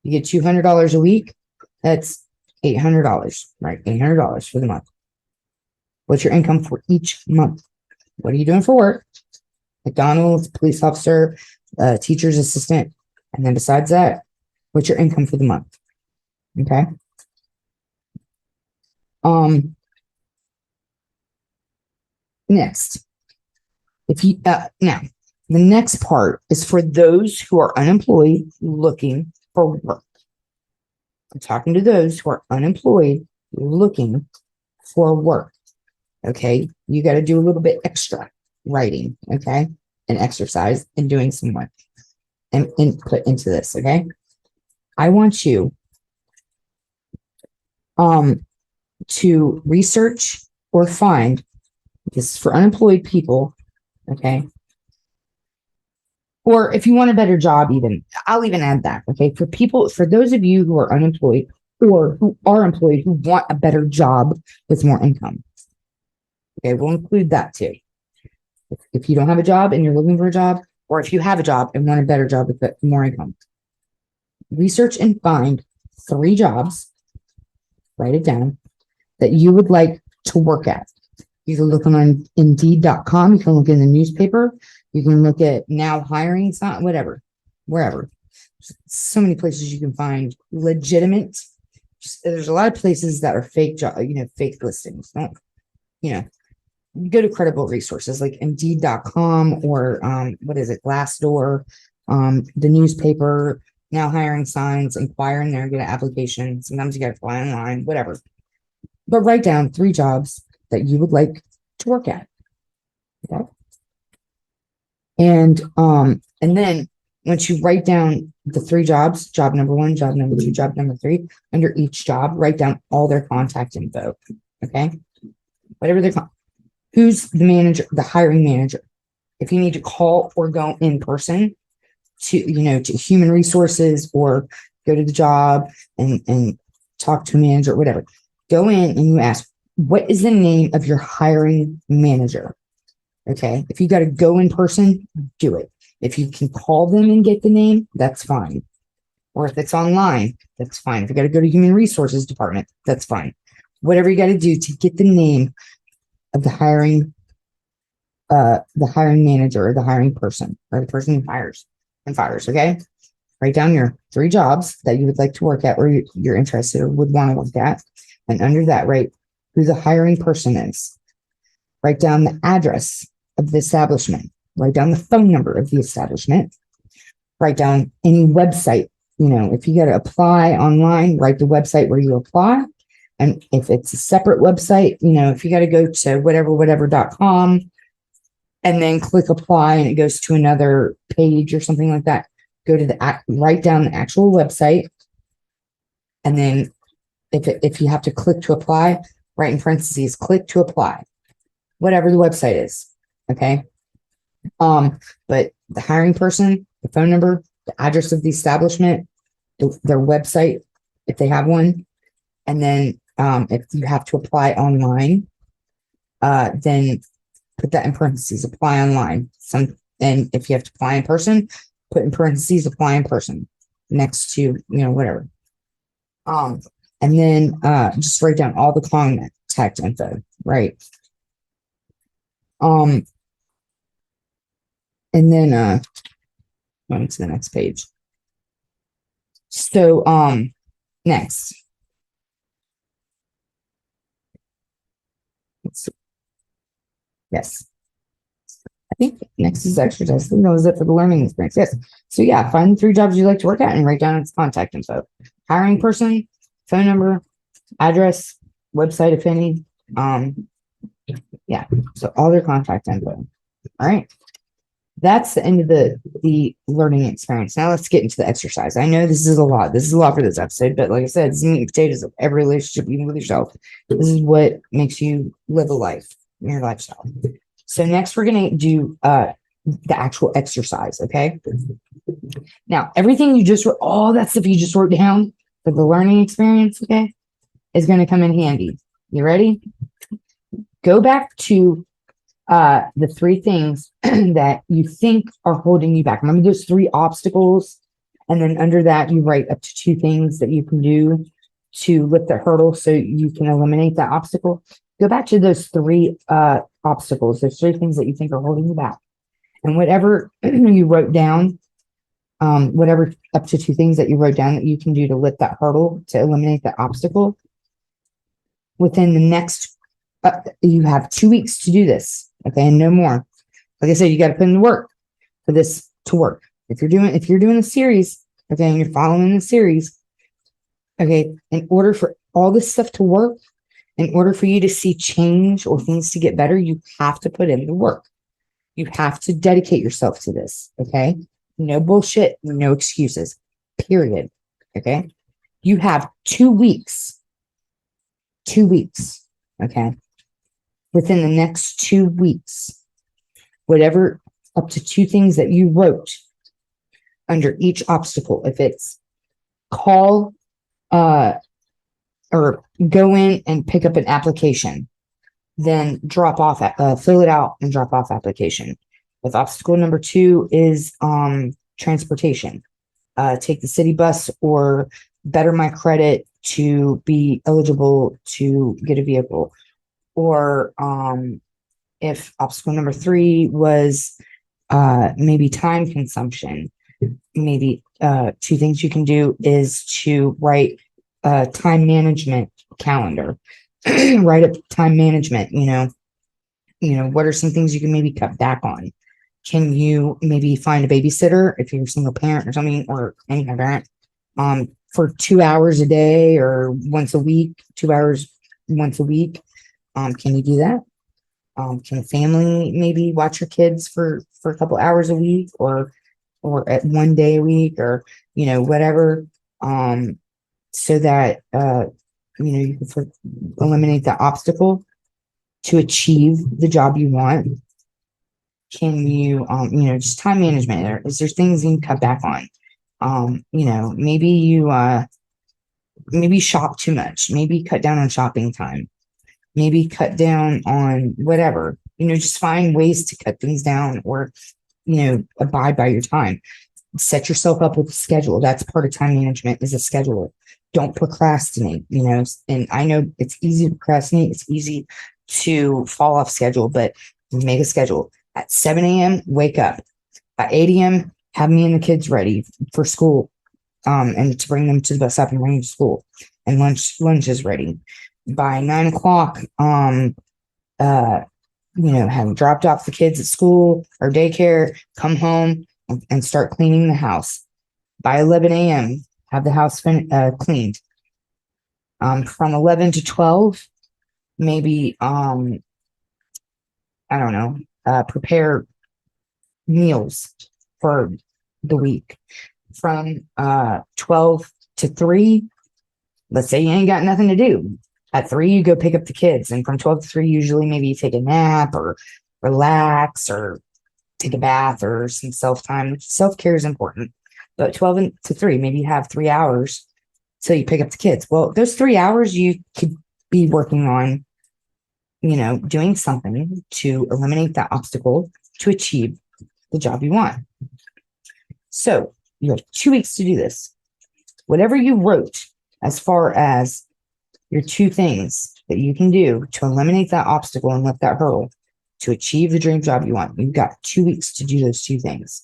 You get $200 a week, that's $800, right? $800 for the month. What's your income for each month? What are you doing for work? McDonald's, police officer, teacher's assistant. And then besides that, what's your income for the month? Okay. Next, if you, now, the next part is for those who are unemployed looking for work. I'm talking to those who are unemployed looking for work. Okay. You got to do a little bit extra writing. Okay. And exercise and doing some work and input into this. Okay. I want you to research or find, this is for unemployed people. Okay. Or if you want a better job, even I'll even add that. Okay. For those of you who are unemployed or who are employed who want a better job with more income. Okay. We'll include that too. If you don't have a job and you're looking for a job, or if you have a job and want a better job with more income, research and find 3 jobs, write it down, that you would like to work at. You can look on Indeed.com. You can look in the newspaper. You can look at Now Hiring. It's not whatever, wherever. So many places you can find legitimate. There's a lot of places that are fake job, fake listings. Don't, you go to credible resources like Indeed.com or Glassdoor, the newspaper, Now Hiring signs, inquire in there, get an application. Sometimes you got to fly online, whatever. But write down 3 jobs that you would like to work at. Okay. And then once you write down the 3 jobs, job number 1, job number 2, job number 3, under each job, write down all their contact info. Okay. Whatever they're who's the manager, the hiring manager. If you need to call or go in person to human resources or go to the job and talk to a manager, whatever, go in and you ask, what is the name of your hiring manager? Okay. If you got to go in person, do it. If you can call them and get the name, that's fine. Or if it's online, that's fine. If you got to go to human resources department, that's fine. Whatever you got to do to get the name of the hiring manager or the hiring person or the person who hires and fires. Okay. Write down your 3 jobs that you would like to work at or you're interested or would want to work at. And under that, write who the hiring person is. Write down the address of the establishment. Write down the phone number of the establishment. Write down any website. If you got to apply online, write the website where you apply. And if it's a separate website, if you got to go to whatever.com and then click apply and it goes to another page or something like that, write down the actual website And then if you have to click to apply, write in parentheses, click to apply, whatever the website is. Okay. But the hiring person, the phone number, the address of the establishment, their website, if they have one, and then if you have to apply online, then put that in parentheses, apply online. And if you have to apply in person, put in parentheses, apply in person next to, whatever. And then just write down all the contact info, right? And then going to the next page. So next. Yes. I think next is exercise. I think that was it for the learning experience. Yes. So yeah, find the 3 jobs you like to work at and write down its contact info. Hiring person, phone number, address, website, if any. Yeah. So all their contact info. All right. That's the end of the learning experience. Now let's get into the exercise. I know this is a lot. This is a lot for this episode, but like I said, it's meat and potatoes of every relationship, even with yourself. This is what makes you live a life, your lifestyle. So next we're going to do the actual exercise. Okay. Now, everything you just wrote, all that stuff you just wrote down for the learning experience, okay, is going to come in handy. You ready? Go back to the 3 things that you think are holding you back. Remember those 3 obstacles, and then under that you write up to 2 things that you can do to lift the hurdle so you can eliminate that obstacle. Go back to those 3 obstacles, those 3 things that you think are holding you back, and whatever you wrote down, whatever up to 2 things that you wrote down that you can do to lift that hurdle to eliminate that obstacle. Within the next, you have 2 weeks to do this. Okay, and no more. Like I said, you got to put in the work for this to work. If you're doing a series, okay, and you're following the series, okay, in order for all this stuff to work, in order for you to see change or things to get better, you have to put in the work. You have to dedicate yourself to this. Okay, no bullshit, no excuses. Period. Okay, you have 2 weeks. 2 weeks. Okay. Within the next 2 weeks, whatever up to 2 things that you wrote under each obstacle, if it's call or go in and pick up an application, then drop off, fill it out and drop off application. With obstacle number 2 is transportation. Take the city bus or better my credit to be eligible to get a vehicle. Or if obstacle number 3 was maybe time consumption, maybe 2 things you can do is to write a time management calendar. Write up time management, what are some things you can maybe cut back on? Can you maybe find a babysitter if you're a single parent or something, or any parent, for 2 hours a day or once a week, 2 hours once a week? Can you do that? Can a family maybe watch your kids for a couple hours a week, or at 1 day a week, or whatever, so that you can eliminate the obstacle to achieve the job you want. Can you just time management? Is there things you can cut back on? Maybe you maybe shop too much, maybe cut down on shopping time, maybe cut down on whatever, just find ways to cut things down, or, abide by your time. Set yourself up with a schedule. That's part of time management, is a schedule. Don't procrastinate, and I know it's easy to procrastinate. It's easy to fall off schedule, but make a schedule. At 7 a.m., wake up. At 8 a.m., have me and the kids ready for school, and to bring them to the bus stop and bring them to school. And lunch is ready. By 9 o'clock, having dropped off the kids at school or daycare, come home and start cleaning the house. By 11 a.m., have the house cleaned. From 11 to 12, maybe, I don't know, prepare meals for the week. From 12 to 3, let's say you ain't got nothing to do. At 3, you go pick up the kids. And from 12 to 3, usually maybe you take a nap or relax or take a bath or some self-time. Self-care is important. But 12 to 3, maybe you have 3 hours till you pick up the kids. Well, those 3 hours you could be working on, doing something to eliminate that obstacle to achieve the job you want. So you have 2 weeks to do this. Whatever you wrote as far as your 2 things that you can do to eliminate that obstacle and lift that hurdle to achieve the dream job you want, you've got 2 weeks to do those 2 things.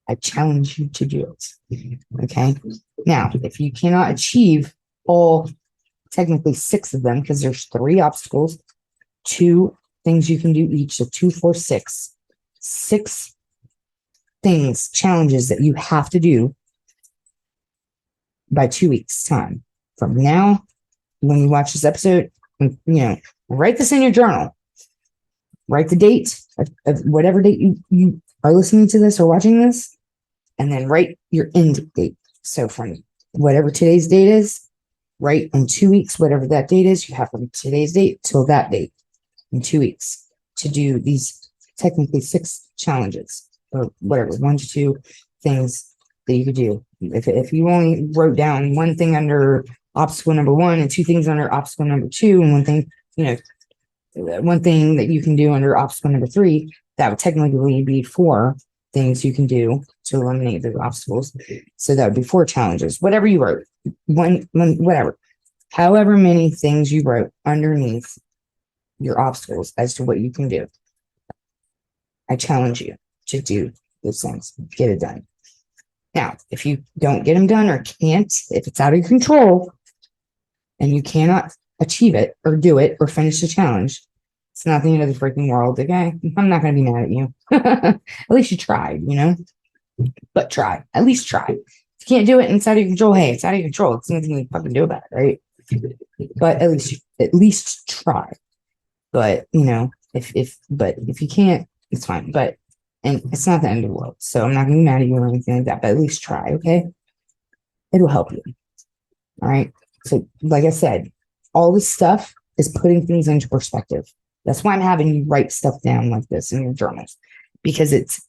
I challenge you to do it. Okay. Now, if you cannot achieve all, technically 6 of them, because there's 3 obstacles, 2 things you can do each. So 2, 4, 6. 6 things, challenges that you have to do by 2 weeks' time. From now, when you watch this episode, write this in your journal. Write the date of whatever date you are listening to this or watching this, and then write your end date. So from whatever today's date is, write in 2 weeks, whatever that date is, you have from today's date till that date in 2 weeks to do these technically 6 challenges or whatever, 1 to 2 things that you could do. If you only wrote down 1 thing under obstacle number 1 and 2 things under obstacle number 2 and 1 thing, 1 thing that you can do under obstacle number 3, that would technically be 4 things you can do to eliminate those obstacles. So that would be 4 challenges, whatever you wrote, whatever, however many things you wrote underneath your obstacles as to what you can do. I challenge you to do those things, get it done. Now, if you don't get them done or can't, if it's out of your control and you cannot achieve it or do it or finish the challenge, it's not the end of the freaking world. Okay. I'm not going to be mad at you. At least you tried, but try, at least try. If you can't do it and it's out of your control, hey, it's out of your control. It's nothing you can fucking do about it. Right. But at least try. But if you can't, it's fine. And it's not the end of the world. So I'm not going to be mad at you or anything like that, but at least try. Okay. It'll help you. All right. So like I said, all this stuff is putting things into perspective. That's why I'm having you write stuff down like this in your journals, because it's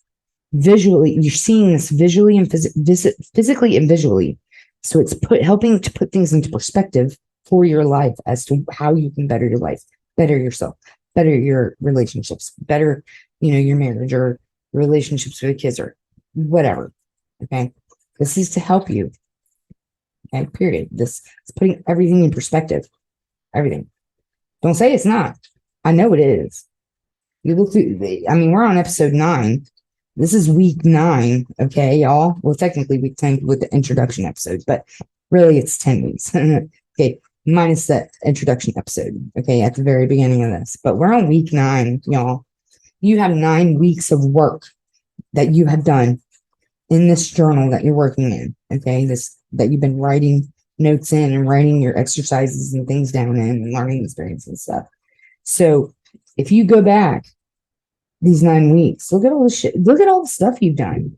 visually, you're seeing this visually and physically and visually. So it's helping to put things into perspective for your life as to how you can better your life, better yourself, better your relationships, better, your marriage or relationships with the kids or whatever. Okay. This is to help you. Okay. Period. This is putting everything in perspective. Everything. Don't say it's not. I know it is. You look through, we're on episode 9. This is week 9. Okay, y'all. Well, technically week 10 with the introduction episode, but really it's 10 weeks. Okay, minus that introduction episode. Okay, at the very beginning of this. But we're on week 9, y'all. You have 9 weeks of work that you have done in this journal that you're working in. Okay, that you've been writing notes in and writing your exercises and things down in and learning experience and stuff. So if you go back these 9 weeks, look at all the shit, look at all the stuff you've done.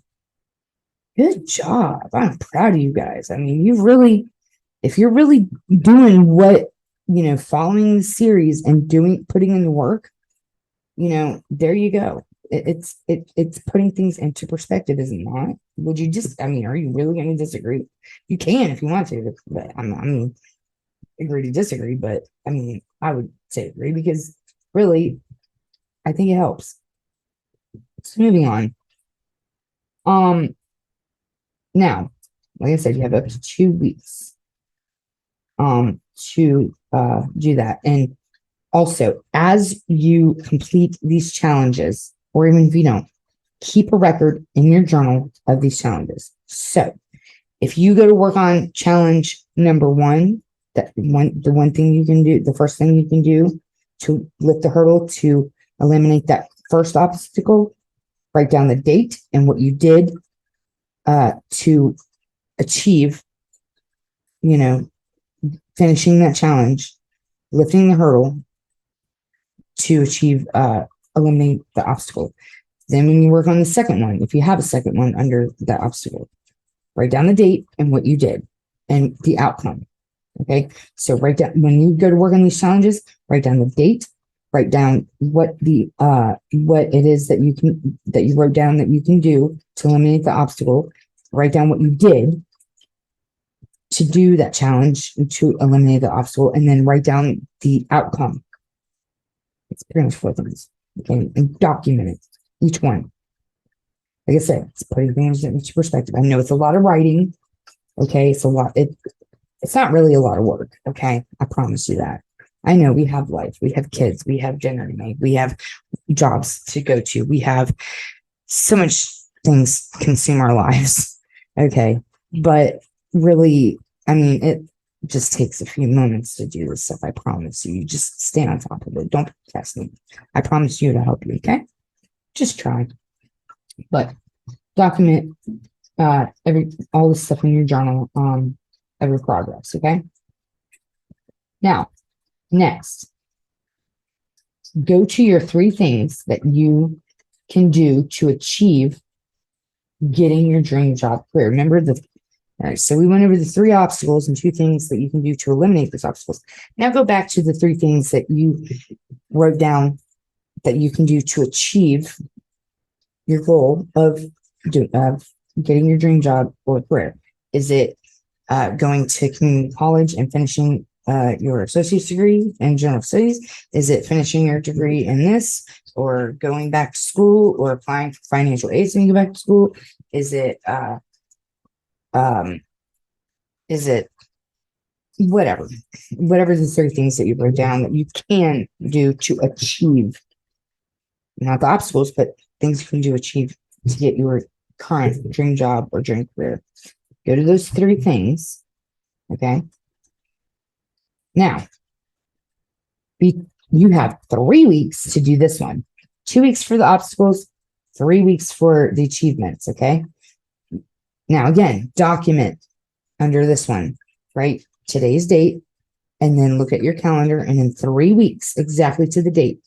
Good job. I'm proud of you guys. If you're really doing what, following the series and putting in the work, there you go. It's putting things into perspective, is it not? Would you are you really going to disagree? You can if you want to, but agree to disagree, but I would say agree because really, I think it helps. So moving on. Now, like I said, you have up to 2 weeks to do that. And also, as you complete these challenges, or even if you don't, keep a record in your journal of these challenges. So if you go to work on challenge number 1, the one thing you can do, the first thing you can do to lift the hurdle to eliminate that first obstacle, write down the date and what you did to achieve, finishing that challenge, lifting the hurdle to achieve, eliminate the obstacle. Then when you work on the second one, if you have a second one under that obstacle, write down the date and what you did. and the outcome. Okay. So write down, when you go to work on these challenges, write down the date, write down what it is that you wrote down that you can do to eliminate the obstacle. Write down what you did to do that challenge to eliminate the obstacle, and then write down the outcome. It's pretty much 4 things. Okay. And document it, each one. Like I said, it's putting things into perspective. I know it's a lot of writing. Okay. It's a lot. It's not really a lot of work. Okay. I promise you that. I know we have life. We have kids. We have dinner to make. We have jobs to go to. We have so much things consume our lives. Okay. But really, I mean, it just takes a few moments to do this stuff. I promise you. You just stay on top of it. Don't test me. I promise you to help you. Okay. Just try. But document all this stuff in your journal, every progress. Okay. Now, next, go to your 3 things that you can do to achieve getting your dream job career. Remember all right, so we went over the 3 obstacles and 2 things that you can do to eliminate those obstacles. Now go back to the 3 things that you wrote down that you can do to achieve your goal of getting your dream job or career. Is it going to community college and finishing your associate's degree in general studies? Is it finishing your degree in this, or going back to school, or applying for financial aid when you go back to school? Is it whatever the 3 things that you wrote down that you can do to achieve, not the obstacles, but things you can do to achieve to get your current dream job or dream career. Go to those 3 things. Okay. Now, you have 3 weeks to do this one. 2 weeks for the obstacles, 3 weeks for the achievements. Okay. Now, again, document under this one, right? Today's date, and then look at your calendar, and in 3 weeks, exactly to the date,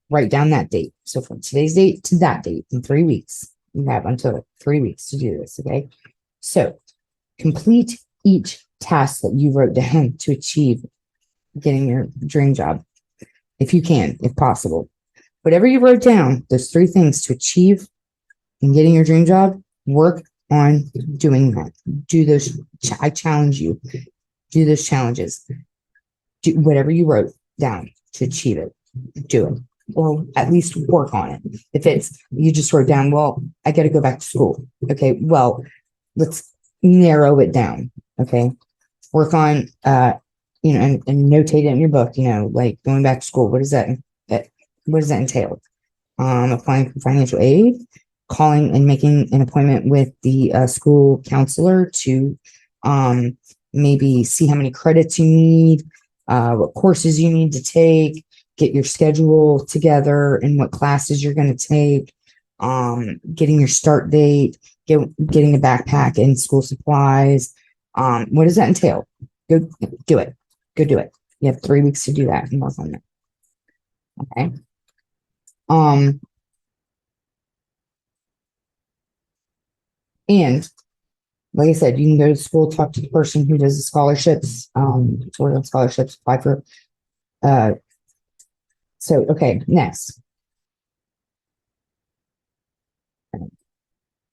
write down that date. So from today's date to that date, in 3 weeks, you have until 3 weeks to do this. Okay. So complete each task that you wrote down to achieve getting your dream job, if you can, if possible. Whatever you wrote down, those 3 things to achieve in getting your dream job, work on doing that. Do those. I challenge you. Do those challenges. Do whatever you wrote down to achieve it. Do it, or at least work on it. If it's you just wrote down, well, I got to go back to school. Okay, well, let's narrow it down. Okay, work on and notate it in your book. Like going back to school. What does that entail? Applying for financial aid, calling and making an appointment with the school counselor to maybe see how many credits you need, what courses you need to take, get your schedule together and what classes you're going to take, getting your start date, getting a backpack and school supplies. What does that entail? Go do it. Go do it. You have 3 weeks to do that and work on that. Okay. And like I said, you can go to school, talk to the person who does the scholarships, sort of scholarships, apply for. So, okay, next.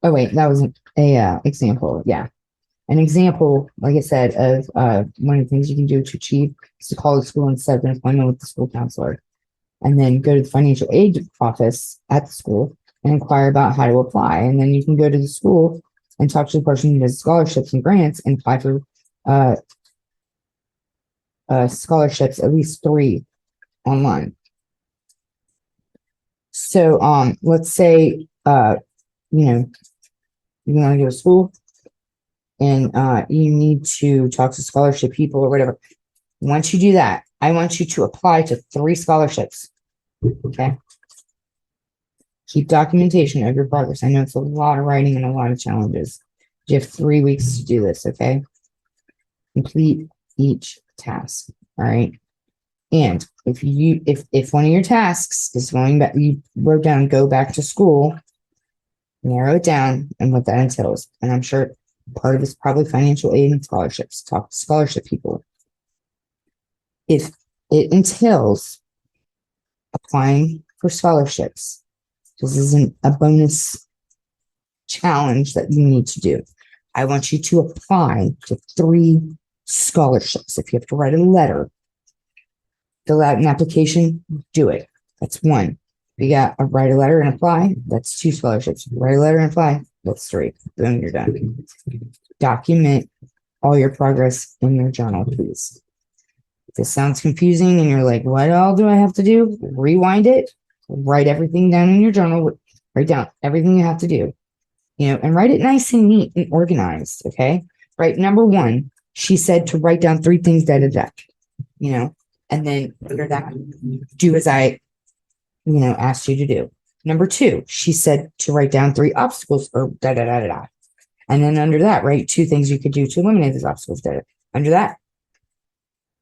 Oh, wait, that was a example. Yeah. An example, like I said, of one of the things you can do to achieve is to call the school and set an appointment with the school counselor, and then go to the financial aid office at the school and inquire about how to apply. And then you can go to the school and talk to the person who does scholarships and grants and apply for scholarships, at least 3 online. So let's say you want to go to school and you need to talk to scholarship people or whatever. Once you do that, I want you to apply to 3 scholarships. Okay. Keep documentation of your progress. I know it's a lot of writing and a lot of challenges. You have 3 weeks to do this. Okay. Complete each task. All right. And if one of your tasks is going back, you wrote down, go back to school, narrow it down and what that entails. And I'm sure Part of it's probably financial aid and scholarships. Talk to scholarship people. If it entails applying for scholarships, this isn't a bonus challenge that you need to do. I want you to apply to 3 scholarships. If you have to write a letter, fill out an application, do it. That's 1. If you got to write a letter and apply, that's 2 scholarships. Write a letter and apply, that's 3. Boom, you're done. Document all your progress in your journal, please. If this sounds confusing and you're like, what all do I have to do? Rewind it, write everything down in your journal, write down everything you have to do, and write it nice and neat and organized. Okay. Right. Number 1, she said to write down 3 things, and then under that, do as I, asked you to do. Number 2, she said to write down 3 obstacles or da da da da da. And then under that, write 2 things you could do to eliminate those obstacles. Under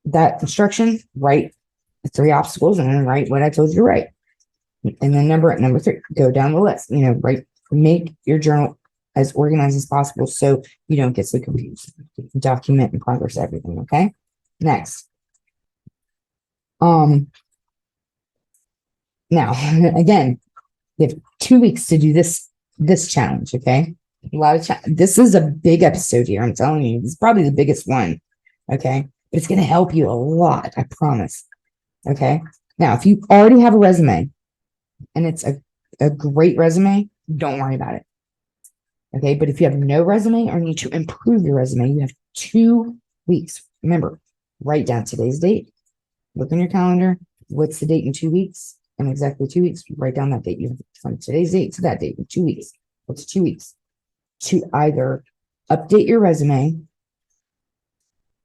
that instruction, write the 3 obstacles and then write what I told you to write. And then number 3, go down the list. Make your journal as organized as possible so you don't get so confused. Document and progress everything. Okay. Next. Now again, you have 2 weeks to do this challenge. Okay. A lot of this is a big episode here. I'm telling you, this is probably the biggest one. Okay. But it's going to help you a lot. I promise. Okay. Now, if you already have a resume and it's a great resume, don't worry about it. Okay. But if you have no resume or need to improve your resume, you have 2 weeks. Remember, write down today's date. Look on your calendar. What's the date in 2 weeks? And exactly 2 weeks. Write down that date. You have from today's date to that date in 2 weeks. What's 2 weeks? To either update your resume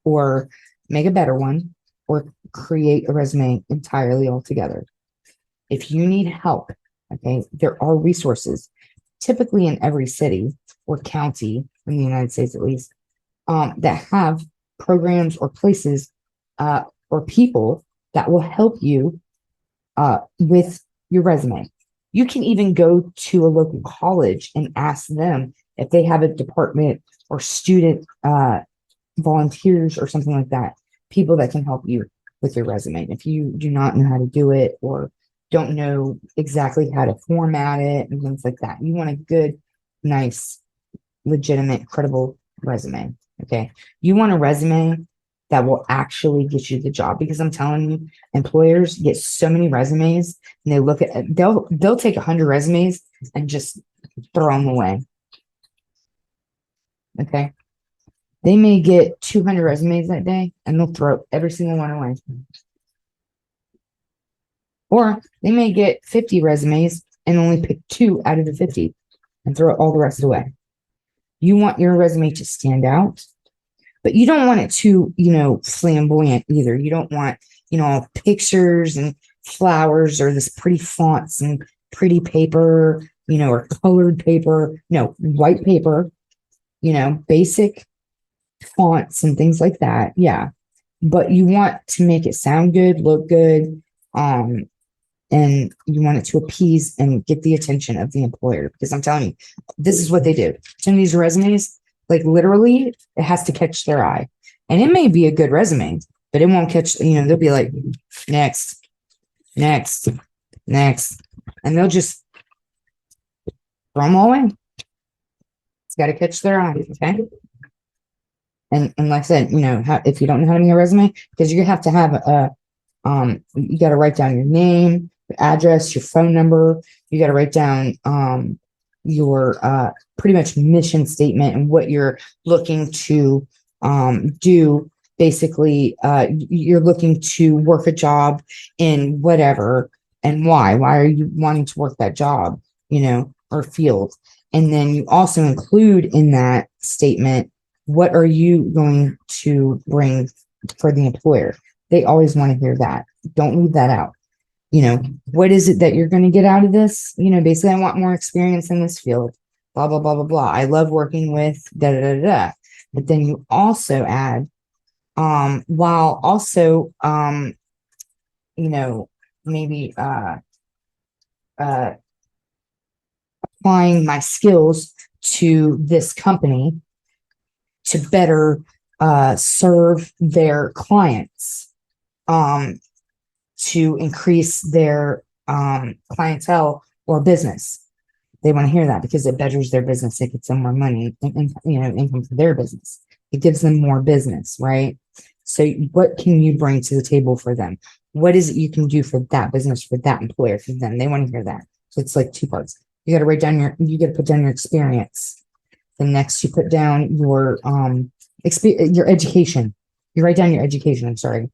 or make a better one or create a resume entirely altogether. If you need help, okay, there are resources typically in every city or county in the United States, at least, that have programs or places or people that will help you with your resume. You can even go to a local college and ask them if they have a department or student volunteers or something like that, people that can help you with your resume. If you do not know how to do it or don't know exactly how to format it and things like that, you want a good, nice, legitimate, credible resume. Okay. You want a resume that will actually get you the job, because I'm telling you, employers get so many resumes and they look at they'll take 100 resumes and just throw them away. Okay. They may get 200 resumes that day and they'll throw every single one away. Or they may get 50 resumes and only pick 2 out of the 50 and throw all the rest away. You want your resume to stand out, but you don't want it too, flamboyant either. You don't want, pictures and flowers or this pretty fonts and pretty paper, or colored paper. No, white paper, basic fonts and things like that. Yeah. But you want to make it sound good, look good, and you want it to appease and get the attention of the employer, because I'm telling you, this is what they do. Some of these resumes, like literally, it has to catch their eye. And it may be a good resume, but it won't catch, they'll be like, next, next, next. And they'll just throw them all away. It's got to catch their eye. Okay. And like I said, if you don't know how to make a resume, because you have to have you got to write down your name, your address, your phone number. You got to write down your pretty much mission statement and what you're looking to do. Basically, you're looking to work a job in whatever and why. Why are you wanting to work that job, or field? And then you also include in that statement, what are you going to bring for the employer? They always want to hear that. Don't leave that out. What is it that you're going to get out of this? Basically, I want more experience in this field. Blah, blah, blah, blah, blah. I love working with da, da, da, da. But then you also add, while also, maybe applying my skills to this company, to better serve their clients, to increase their clientele or business. They want to hear that because it betters their business. It gets them more money, and income for their business. It gives them more business, right? So what can you bring to the table for them? What is it you can do for that business, for that employer, for them? They want to hear that. So it's like two parts. You got to you got to put down your experience. Then next you put down your your education. You write down your education. I'm sorry.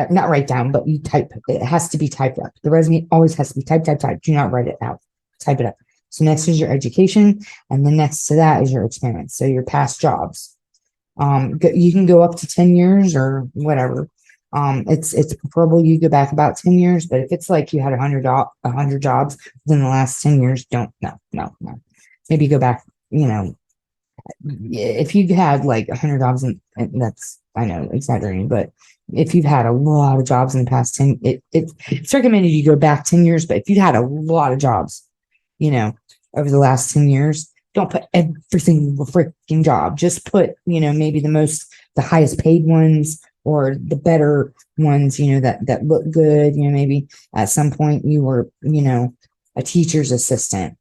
Not write down, but you type. It has to be typed up. The resume always has to be typed. Do not write it out. Type it up. So next is your education, and then next to that is your experience. So your past jobs. You can go up to 10 years or whatever. It's preferable you go back about 10 years, but if it's like you had 100 jobs within the last 10 years, don't, no. Maybe go back, if you had like 100 jobs, and that's, I know, exaggerating, but if you've had a lot of jobs in the past 10, it's recommended you go back 10 years, but if you had a lot of jobs, over the last 10 years, don't put every single freaking job. Just put, maybe the highest paid ones or the better ones, that look good. Maybe at some point you were, a teacher's assistant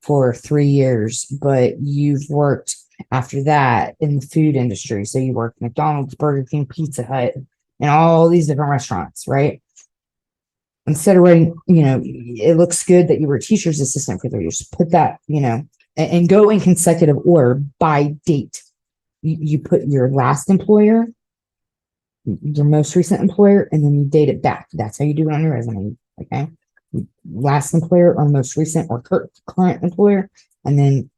for 3 years, but you've worked after that in the food industry. So you worked McDonald's, Burger King, Pizza Hut, and all these different restaurants, right? Instead of writing, it looks good that you were a teacher's assistant for 3 years. Put that, and go in consecutive order by date. You put your last employer, your most recent employer, and then you date it back. That's how you do it on your resume. Okay. Last employer or most recent or current employer, and then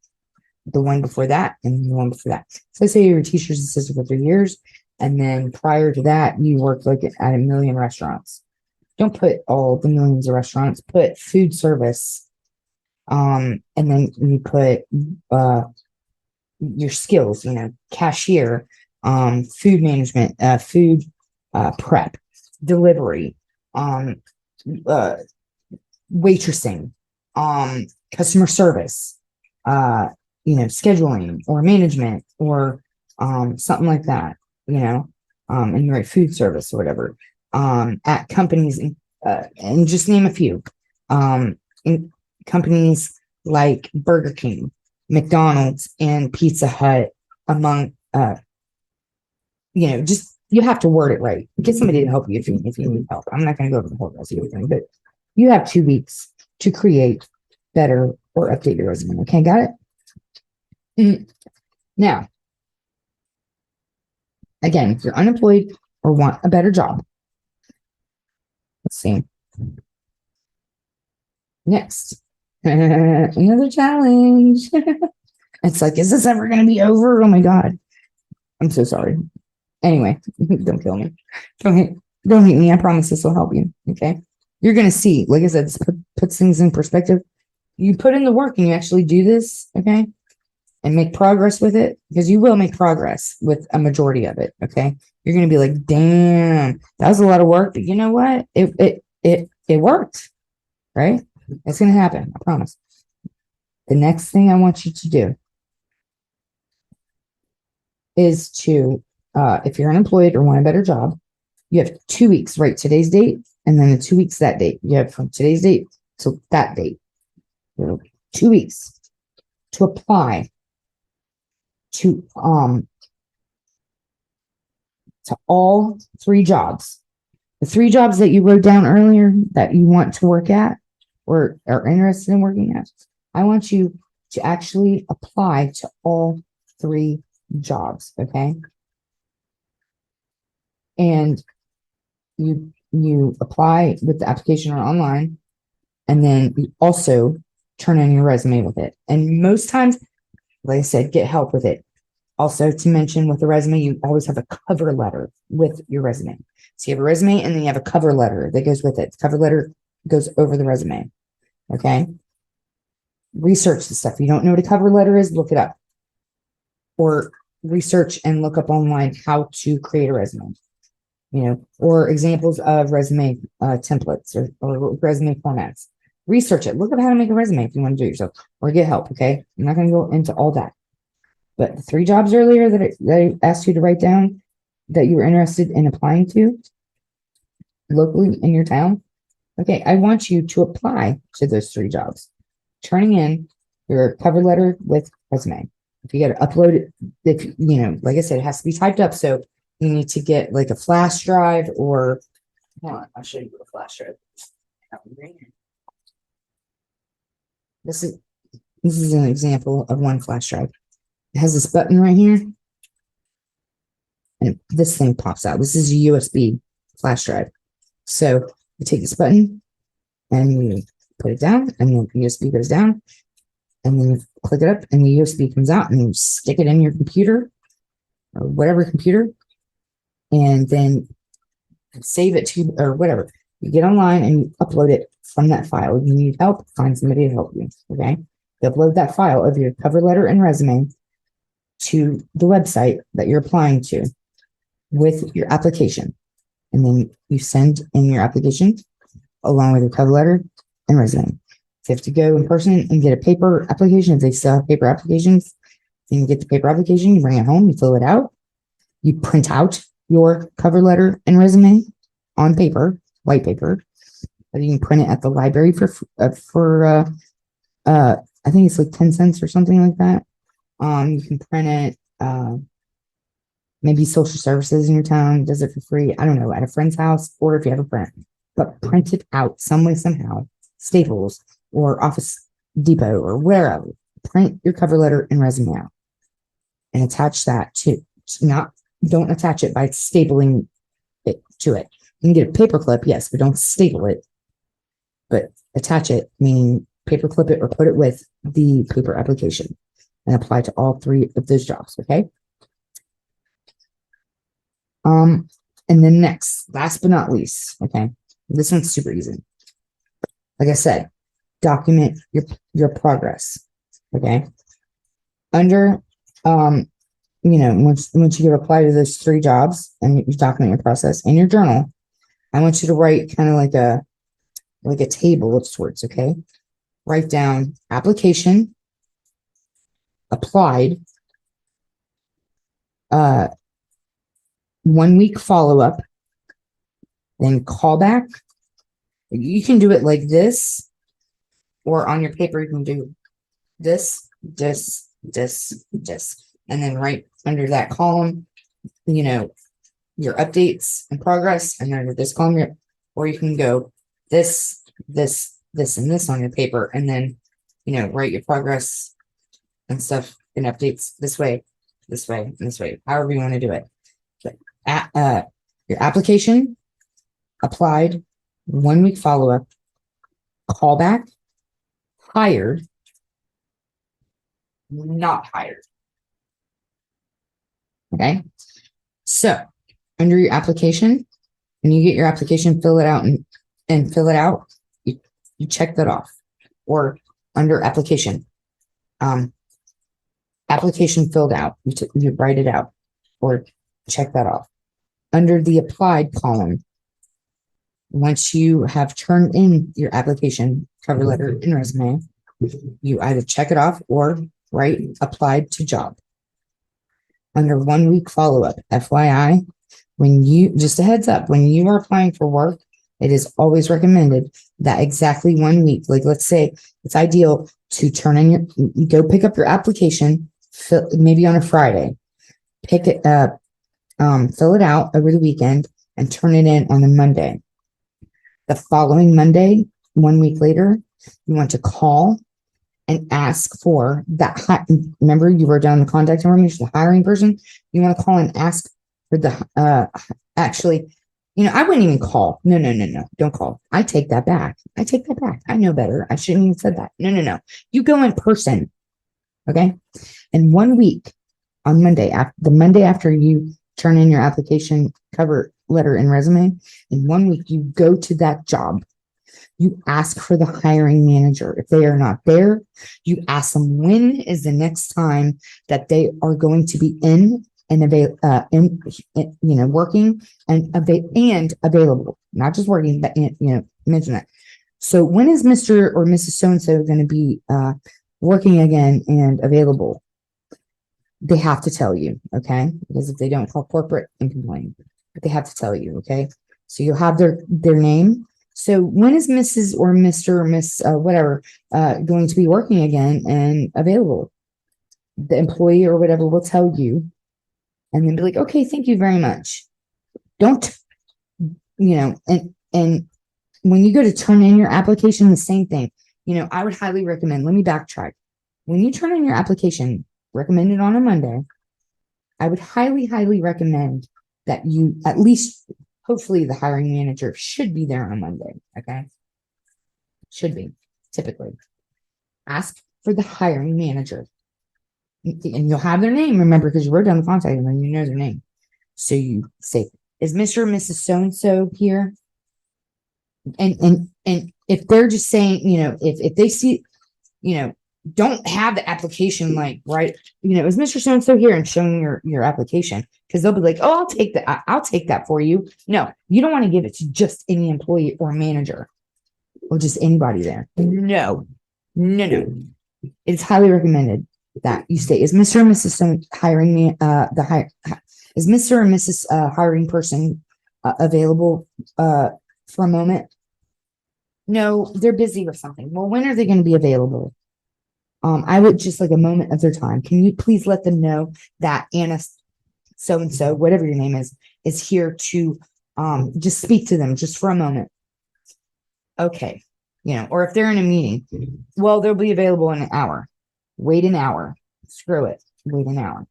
the one before that, and the one before that. So say you were a teacher's assistant for 3 years, and then prior to that, you worked like at a million restaurants. Don't put all the millions of restaurants, put food service. And then you put your skills, cashier, food management, food prep, delivery, waitressing, customer service, scheduling or management or something like that, and you write food service or whatever, at companies, and just name a few, in companies like Burger King, McDonald's, and Pizza Hut, among, just, you have to word it right. Get somebody to help you if you need help. I'm not going to go over the whole resume thing, but you have 2 weeks to create, better, or update your resume. Okay, got it? Now, again, if you're unemployed or want a better job, let's see. Next, another challenge. It's like, is this ever going to be over? Oh my God. I'm so sorry. Anyway, don't kill me. Don't hate me. I promise this will help you. Okay. You're going to see, like I said, this puts things in perspective. You put in the work and you actually do this. Okay. And make progress with it, because you will make progress with a majority of it. Okay. You're going to be like, damn, that was a lot of work, but you know what? It worked, right? It's going to happen. I promise. The next thing I want you to do is to, if you're unemployed or want a better job, you have 2 weeks, right? Today's date, and then the 2 weeks that date. You have from today's date to that date. 2 weeks to apply to all 3 jobs. The 3 jobs that you wrote down earlier that you want to work at or are interested in working at, I want you to actually apply to all 3 jobs, okay? And you apply with the application or online, and then you also turn in your resume with it. And most times, like I said, get help with it. Also, to mention, with the resume, you always have a cover letter with your resume. So you have a resume, and then you have a cover letter that goes with it. The cover letter goes over the resume. Okay. Research the stuff. If you don't know what a cover letter is, look it up. Or research and look up online how to create a resume. Or examples of resume templates or resume formats. Research it. Look up how to make a resume if you want to do it yourself, or get help. Okay. I'm not going to go into all that. But the 3 jobs earlier that I asked you to write down that you were interested in applying to locally in your town, okay, I want you to apply to those 3 jobs, turning in your cover letter with resume. If you got to upload it, if like I said, it has to be typed up. So you need to get like a flash drive or hold on, I'll show you what a flash drive. This is an example of one flash drive. It has this button right here, and this thing pops out. This is a USB flash drive. So you take this button and you put it down, and the USB goes down, and then you click it up, and the USB comes out, and you stick it in your computer or whatever computer, and then save it to or whatever. You get online and you upload it from that file. If you need help, find somebody to help you. Okay. You upload that file of your cover letter and resume to the website that you're applying to with your application. And then you send in your application along with your cover letter and resume. If you have to go in person and get a paper application, if they still have paper applications, then you get the paper application, you bring it home, you fill it out, you print out your cover letter and resume on paper, white paper. You can print it at the library for I think it's like 10 cents or something like that. You can print it, maybe social services in your town does it for free. I don't know, at a friend's house, or if you have a friend, but print it out some way, somehow, Staples or Office Depot or wherever. Print your cover letter and resume out and attach that don't attach it by stapling it to it. You can get a paper clip, yes, but don't staple it. But attach it, meaning paper clip it or put it with the paper application and apply to all 3 of those jobs, okay? And then next, last but not least, okay, this one's super easy. Like I said, document your progress, okay? Under, once you apply to those 3 jobs and you document your process in your journal, I want you to write kind of like a table of sorts, okay? Write down application, applied, 1 week follow-up, then callback. You can do it like this, or on your paper, you can do this, and then right under that column, your updates and progress, and under this column, or you can go this, and this on your paper, and then, write your progress and stuff and updates this way, and this way, however you want to do it. Your application, applied, 1 week follow-up, callback, hired, not hired. Okay. So under your application, when you get your application, fill it out and fill it out, you check that off. Or under application, application filled out, you write it out or check that off. Under the applied column, once you have turned in your application, cover letter, and resume, you either check it off or write applied to job. Under 1 week follow-up, FYI, just a heads up, when you are applying for work, it is always recommended that exactly 1 week, like let's say it's ideal to turn in you go pick up your application, maybe on a Friday, pick it up, fill it out over the weekend and turn it in on a Monday. The following Monday, 1 week later, you want to call and ask for that. Remember, you wrote down the contact information, the hiring person. You want to call and ask for the, actually, I wouldn't even call. No, don't call. I take that back. I know better. I shouldn't even said that. No. You go in person. Okay. And 1 week on Monday, the Monday after you turn in your application, cover letter, and resume, in 1 week, you go to that job. You ask for the hiring manager. If they are not there, you ask them when is the next time that they are going to be in and working and available, not just working, but mention that. So when is Mr. or Mrs. So-and-so going to be working again and available? They have to tell you, okay? Because if they don't, call corporate and complain. But they have to tell you, okay? So you'll have their name. So when is Mrs. or Mr. or Miss whatever going to be working again and available? The employee or whatever will tell you, and then be like, okay, thank you very much. Don't, and when you go to turn in your application, the same thing. I would highly recommend, let me backtrack. When you turn in your application, recommended on a Monday, I would highly, highly recommend that you at least, hopefully, the hiring manager should be there on a Monday. Okay. Should be, typically. Ask for the hiring manager. And you'll have their name, remember, because you wrote down the contact and you know their name. So you say, is Mr. or Mrs. So-and-so here? And if they're just saying, if they see, don't have the application like right, is Mr. So and so here and showing your application, because they'll be like, oh, I'll take that for you. No, you don't want to give it to just any employee or manager or just anybody there. No. It's highly recommended that you say, is Mr. or Mrs. hiring me is Mr. or Mrs. Hiring person available for a moment? No, they're busy or something. Well, when are they going to be available? I would just like a moment of their time. Can you please let them know that Anna so and so, whatever your name is here to just speak to them just for a moment. Okay. Or if they're in a meeting, well, they'll be available in an hour. Wait an hour. Screw it. Wait an hour.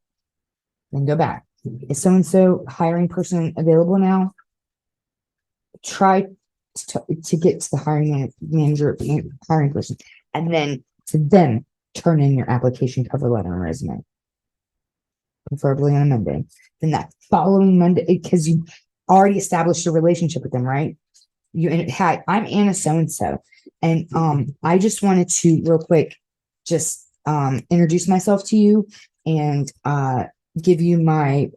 Then go back. Is so and so hiring person available now? Try to get to the hiring manager, hiring person, and then to them turn in your application, cover letter, and resume, preferably on a Monday. Then that following Monday, because you already established a relationship with them, right? I'm Anna so and so, and I just wanted to real quick just introduce myself to you and give you my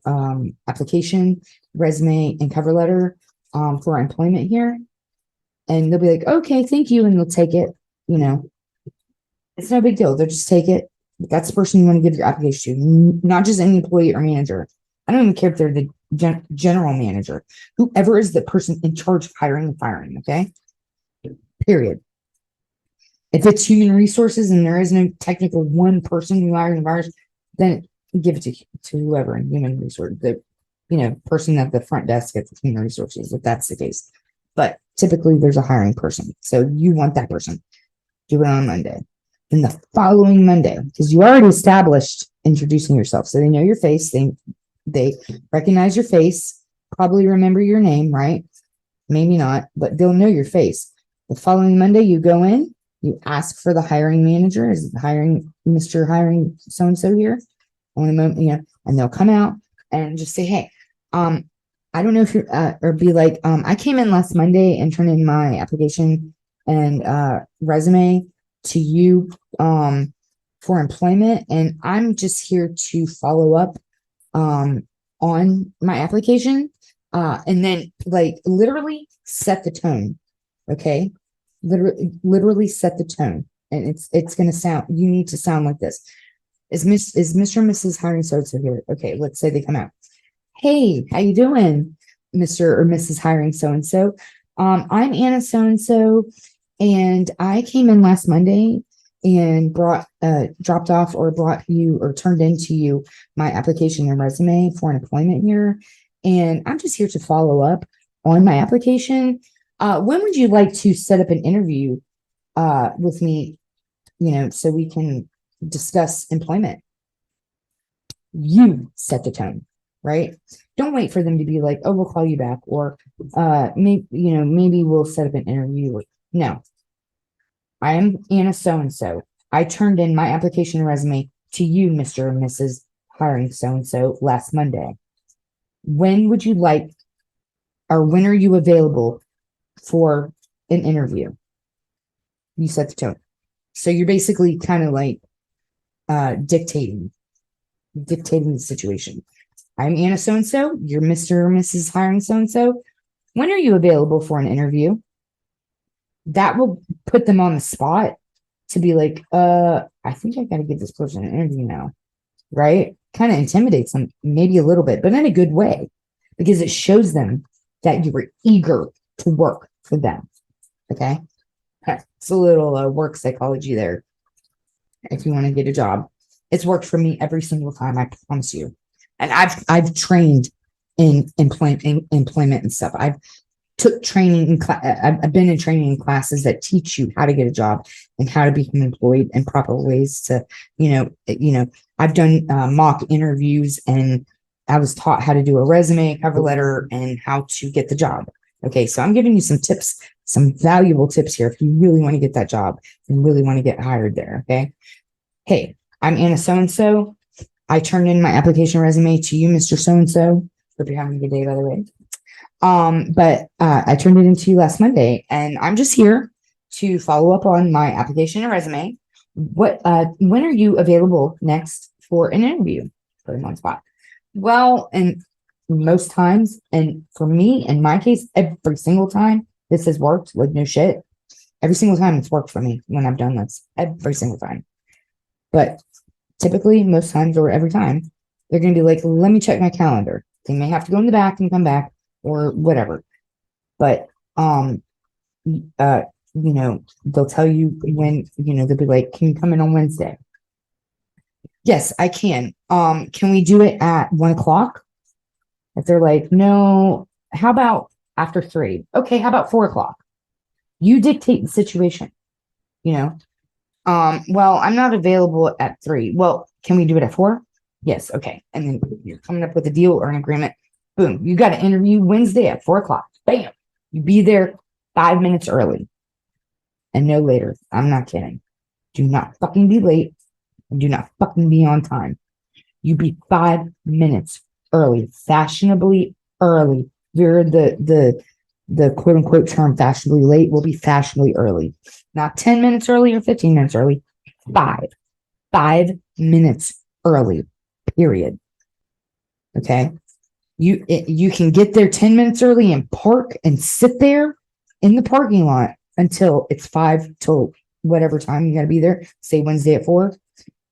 application, resume, and cover letter for employment here. And they'll be like, okay, thank you. And they'll take it, it's no big deal. They'll just take it. That's the person you want to give your application to, not just any employee or manager. I don't even care if they're the general manager, whoever is the person in charge of hiring and firing. Okay. Period. If it's human resources and there is no technical one person who hires and fires, then give it to whoever in human resources, the person at the front desk at the human resources, if that's the case. But typically there's a hiring person. So you want that person. Do it on Monday. Then the following Monday, because you already established introducing yourself. So they know your face. They recognize your face, probably remember your name, right? Maybe not, but they'll know your face. The following Monday, you go in, you ask for the hiring manager. Is the Mr. Hiring so-and-so here? On a moment, and they'll come out and just say, hey, I don't know if you're, or be like, I came in last Monday and turned in my application and resume to you for employment, and I'm just here to follow up on my application, and then like literally set the tone. Okay, literally set the tone, and it's gonna sound. You need to sound like this. Is Mr. and Mrs. Hiring so here? Okay, let's say they come out. Hey, how you doing, Mr. or Mrs. Hiring so and so? I'm Anna so and so, and I came in last Monday and dropped off or brought you or turned into you my application and resume for an employment here, and I'm just here to follow up on my application. When would you like to set up an interview with me? So we can discuss employment. You set the tone, right? Don't wait for them to be like, oh, we'll call you back, or maybe we'll set up an interview. No, I am Anna so and so. I turned in my application and resume to you, Mr. and Mrs. Hiring so and so last Monday. When would you like, or when are you available for an interview? You set the tone. So you're basically kind of like dictating the situation. I'm Anna so and so. You're Mr. or Mrs. Hiring so and so. When are you available for an interview? That will put them on the spot to be like, I think I got to give this person an interview now, right? kind of intimidates them, maybe a little bit, but in a good way, because it shows them that you were eager to work for them. Okay. It's a little work psychology there. If you want to get a job, it's worked for me every single time. I promise you. And I've trained in employment and stuff. I've took training in I've been in training classes that teach you how to get a job and how to become employed in proper ways to, I've done mock interviews, and I was taught how to do a resume, cover letter, and how to get the job. Okay, so I'm giving you some tips, some valuable tips here if you really want to get that job and really want to get hired there. Okay. Hey, I'm Anna so-and-so. I turned in my application resume to you, Mr. So-and-so. Hope you're having a good day, by the way. But I turned it into you last Monday, and I'm just here to follow up on my application and resume. When are you available next for an interview for one spot? Well, and most times, and for me, in my case, every single time this has worked, like no shit. Every single time it's worked for me when I've done this, every single time. But typically, most times or every time, they're going to be like, let me check my calendar. They may have to go in the back and come back or whatever. But, they'll tell you when, they'll be like, can you come in on Wednesday? Yes, I can. Can we do it at 1:00? If they're like, no, how about after 3? Okay, how about 4:00? You dictate the situation, well, I'm not available at 3. Well, can we do it at 4? Yes, okay. And then you're coming up with a deal or an agreement. Boom, you got an interview Wednesday at 4:00. Bam, you be there 5 minutes early and no later. I'm not kidding. Do not fucking be late. And do not fucking be on time. You be 5 minutes early, fashionably early. You're the quote unquote term fashionably late will be fashionably early. Not 10 minutes early or 15 minutes early. 5 minutes early, period. Okay. You can get there 10 minutes early and park and sit there in the parking lot until it's 5 till whatever time you got to be there. Say Wednesday at 4.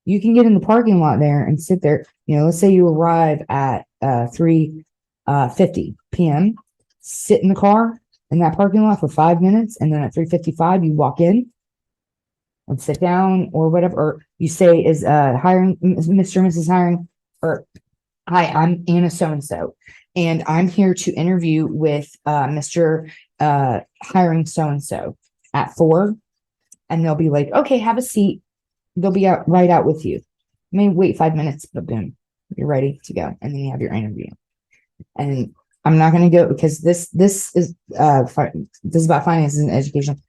You can get in the parking lot there and sit there. Let's say you arrive at 3:50 p.m. Sit in the car in that parking lot for 5 minutes, and then at 3:55 you walk in and sit down or whatever. Or you say, "Is hiring Mr. and Mrs. Hiring?" Or, "Hi, I'm Anna so-and-so, and I'm here to interview with Mr. Hiring so-and-so at 4." And they'll be like, "Okay, have a seat." They'll be right out with you. Maybe wait 5 minutes, but boom, you're ready to go. And then you have your interview. And I'm not going to go because this is about finances and education.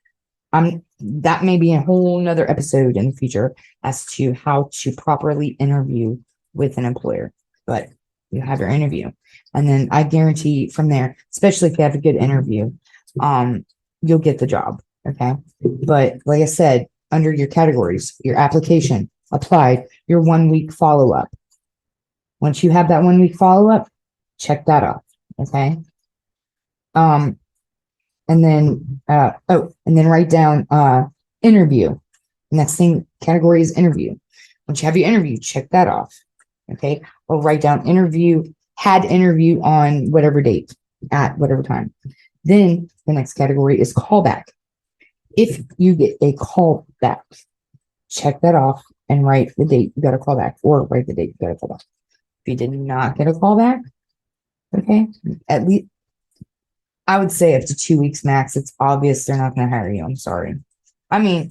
That may be a whole nother episode in the future as to how to properly interview with an employer. But you have your interview, and then I guarantee from there, especially if you have a good interview, you'll get the job. Okay, but like I said, under your categories, your application, applied, your 1 week follow up. Once you have that 1 week follow up, check that off. Okay. And then write down interview. Next thing category is interview. Once you have your interview, check that off. Okay. Or write down had interview on whatever date at whatever time. Then the next category is callback. If you get a call back, check that off and write the date you got a call back, or write the date you got a call back. If you did not get a call back, okay, at least I would say up to 2 weeks max. It's obvious they're not going to hire you. I'm sorry. I mean,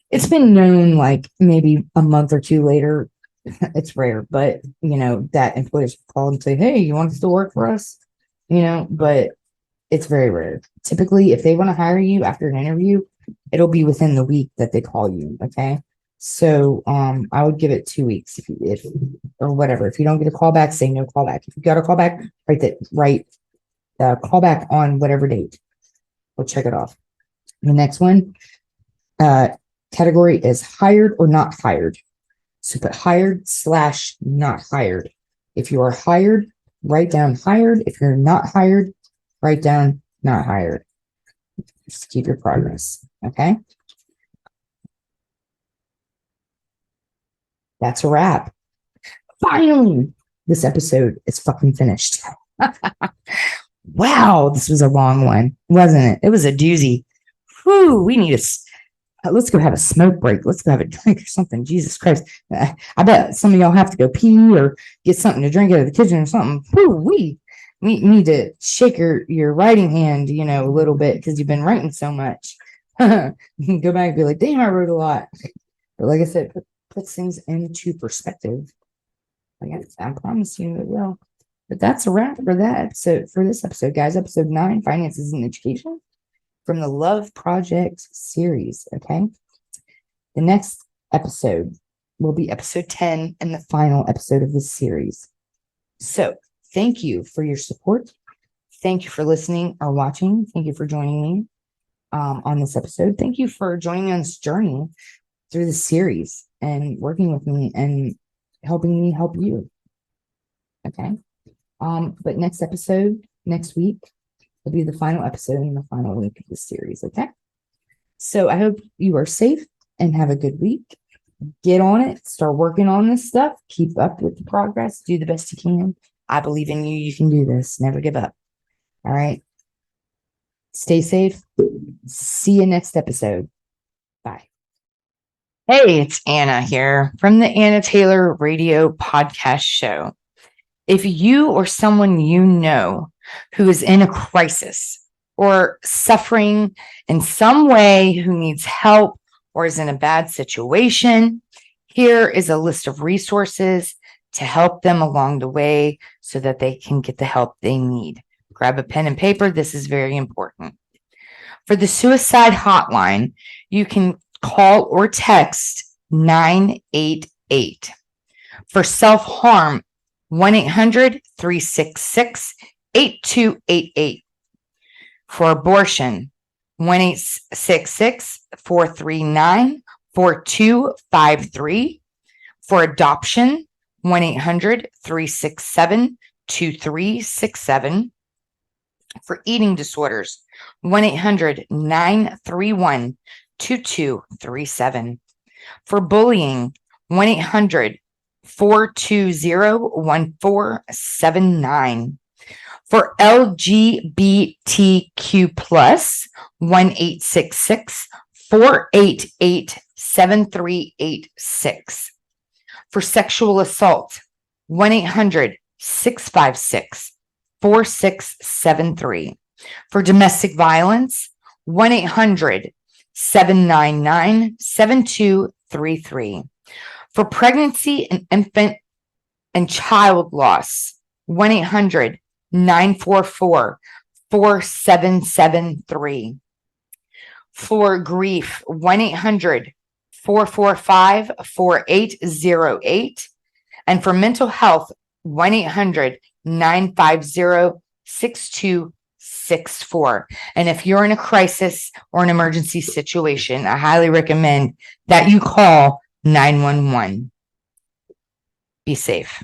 it's been known like maybe a month or 2 later. It's rare, but that employers call and say, "Hey, you want to still work for us?" But it's very rare. Typically, if they want to hire you after an interview, it'll be within the week that they call you. Okay. So I would give it 2 weeks if or whatever. If you don't get a call back, say no call back. If you got a call back, write call back on whatever date. We'll check it off. The next one, category is hired or not hired. So put hired / not hired. If you are hired, write down hired. If you're not hired, write down not hired. Just keep your progress. Okay. That's a wrap. finally, this episode is fucking finished. Wow, this was a long one, wasn't it? It was a doozy. Whew, we need let's go have a smoke break. Let's go have a drink or something. Jesus Christ. I bet some of y'all have to go pee or get something to drink out of the kitchen or something. Whew, we need to shake your writing hand, a little bit because you've been writing so much. You can go back and be like, damn, I wrote a lot. But like I said, puts things into perspective. I promise you it will. But that's a wrap for that. So for this episode, guys, episode 9, Finances and Education, from the Love Project series. Okay. The next episode will be episode 10 and the final episode of this series. So thank you for your support. Thank you for listening or watching. Thank you for joining me on this episode. Thank you for joining me on this journey through the series and working with me and helping me help you. Okay. But next week will be the final episode in the final week of the series. Okay. So I hope you are safe and have a good week. Get on it. Start working on this stuff. Keep up with the progress. Do the best you can. I believe in you. You can do this. Never give up. All right. Stay safe. See you next episode. Bye. Hey, it's Anna here from the Anna Taylor Radio Podcast Show. If you or someone you know who is in a crisis or suffering in some way, who needs help or is in a bad situation, here is a list of resources to help them along the way so that they can get the help they need. Grab a pen and paper. This is very important. For the suicide hotline, you can call or text 988. For self-harm, 1-800-366-8288. For abortion, 1-866-439-4253. For adoption, 1-800-367-2367. For eating disorders, 1-800-931-2237. For bullying, 1-800-420-1479. For LGBTQ+, 1-866-488-7386. For sexual assault, 1-800-656-4673. For domestic violence, 1-800-799-7233. For pregnancy and infant and child loss, 1-800-944-4773. For grief, 1-800-445-4808. And for mental health, 1-800-950-6264. And if you're in a crisis or an emergency situation, I highly recommend that you call 911. Be safe.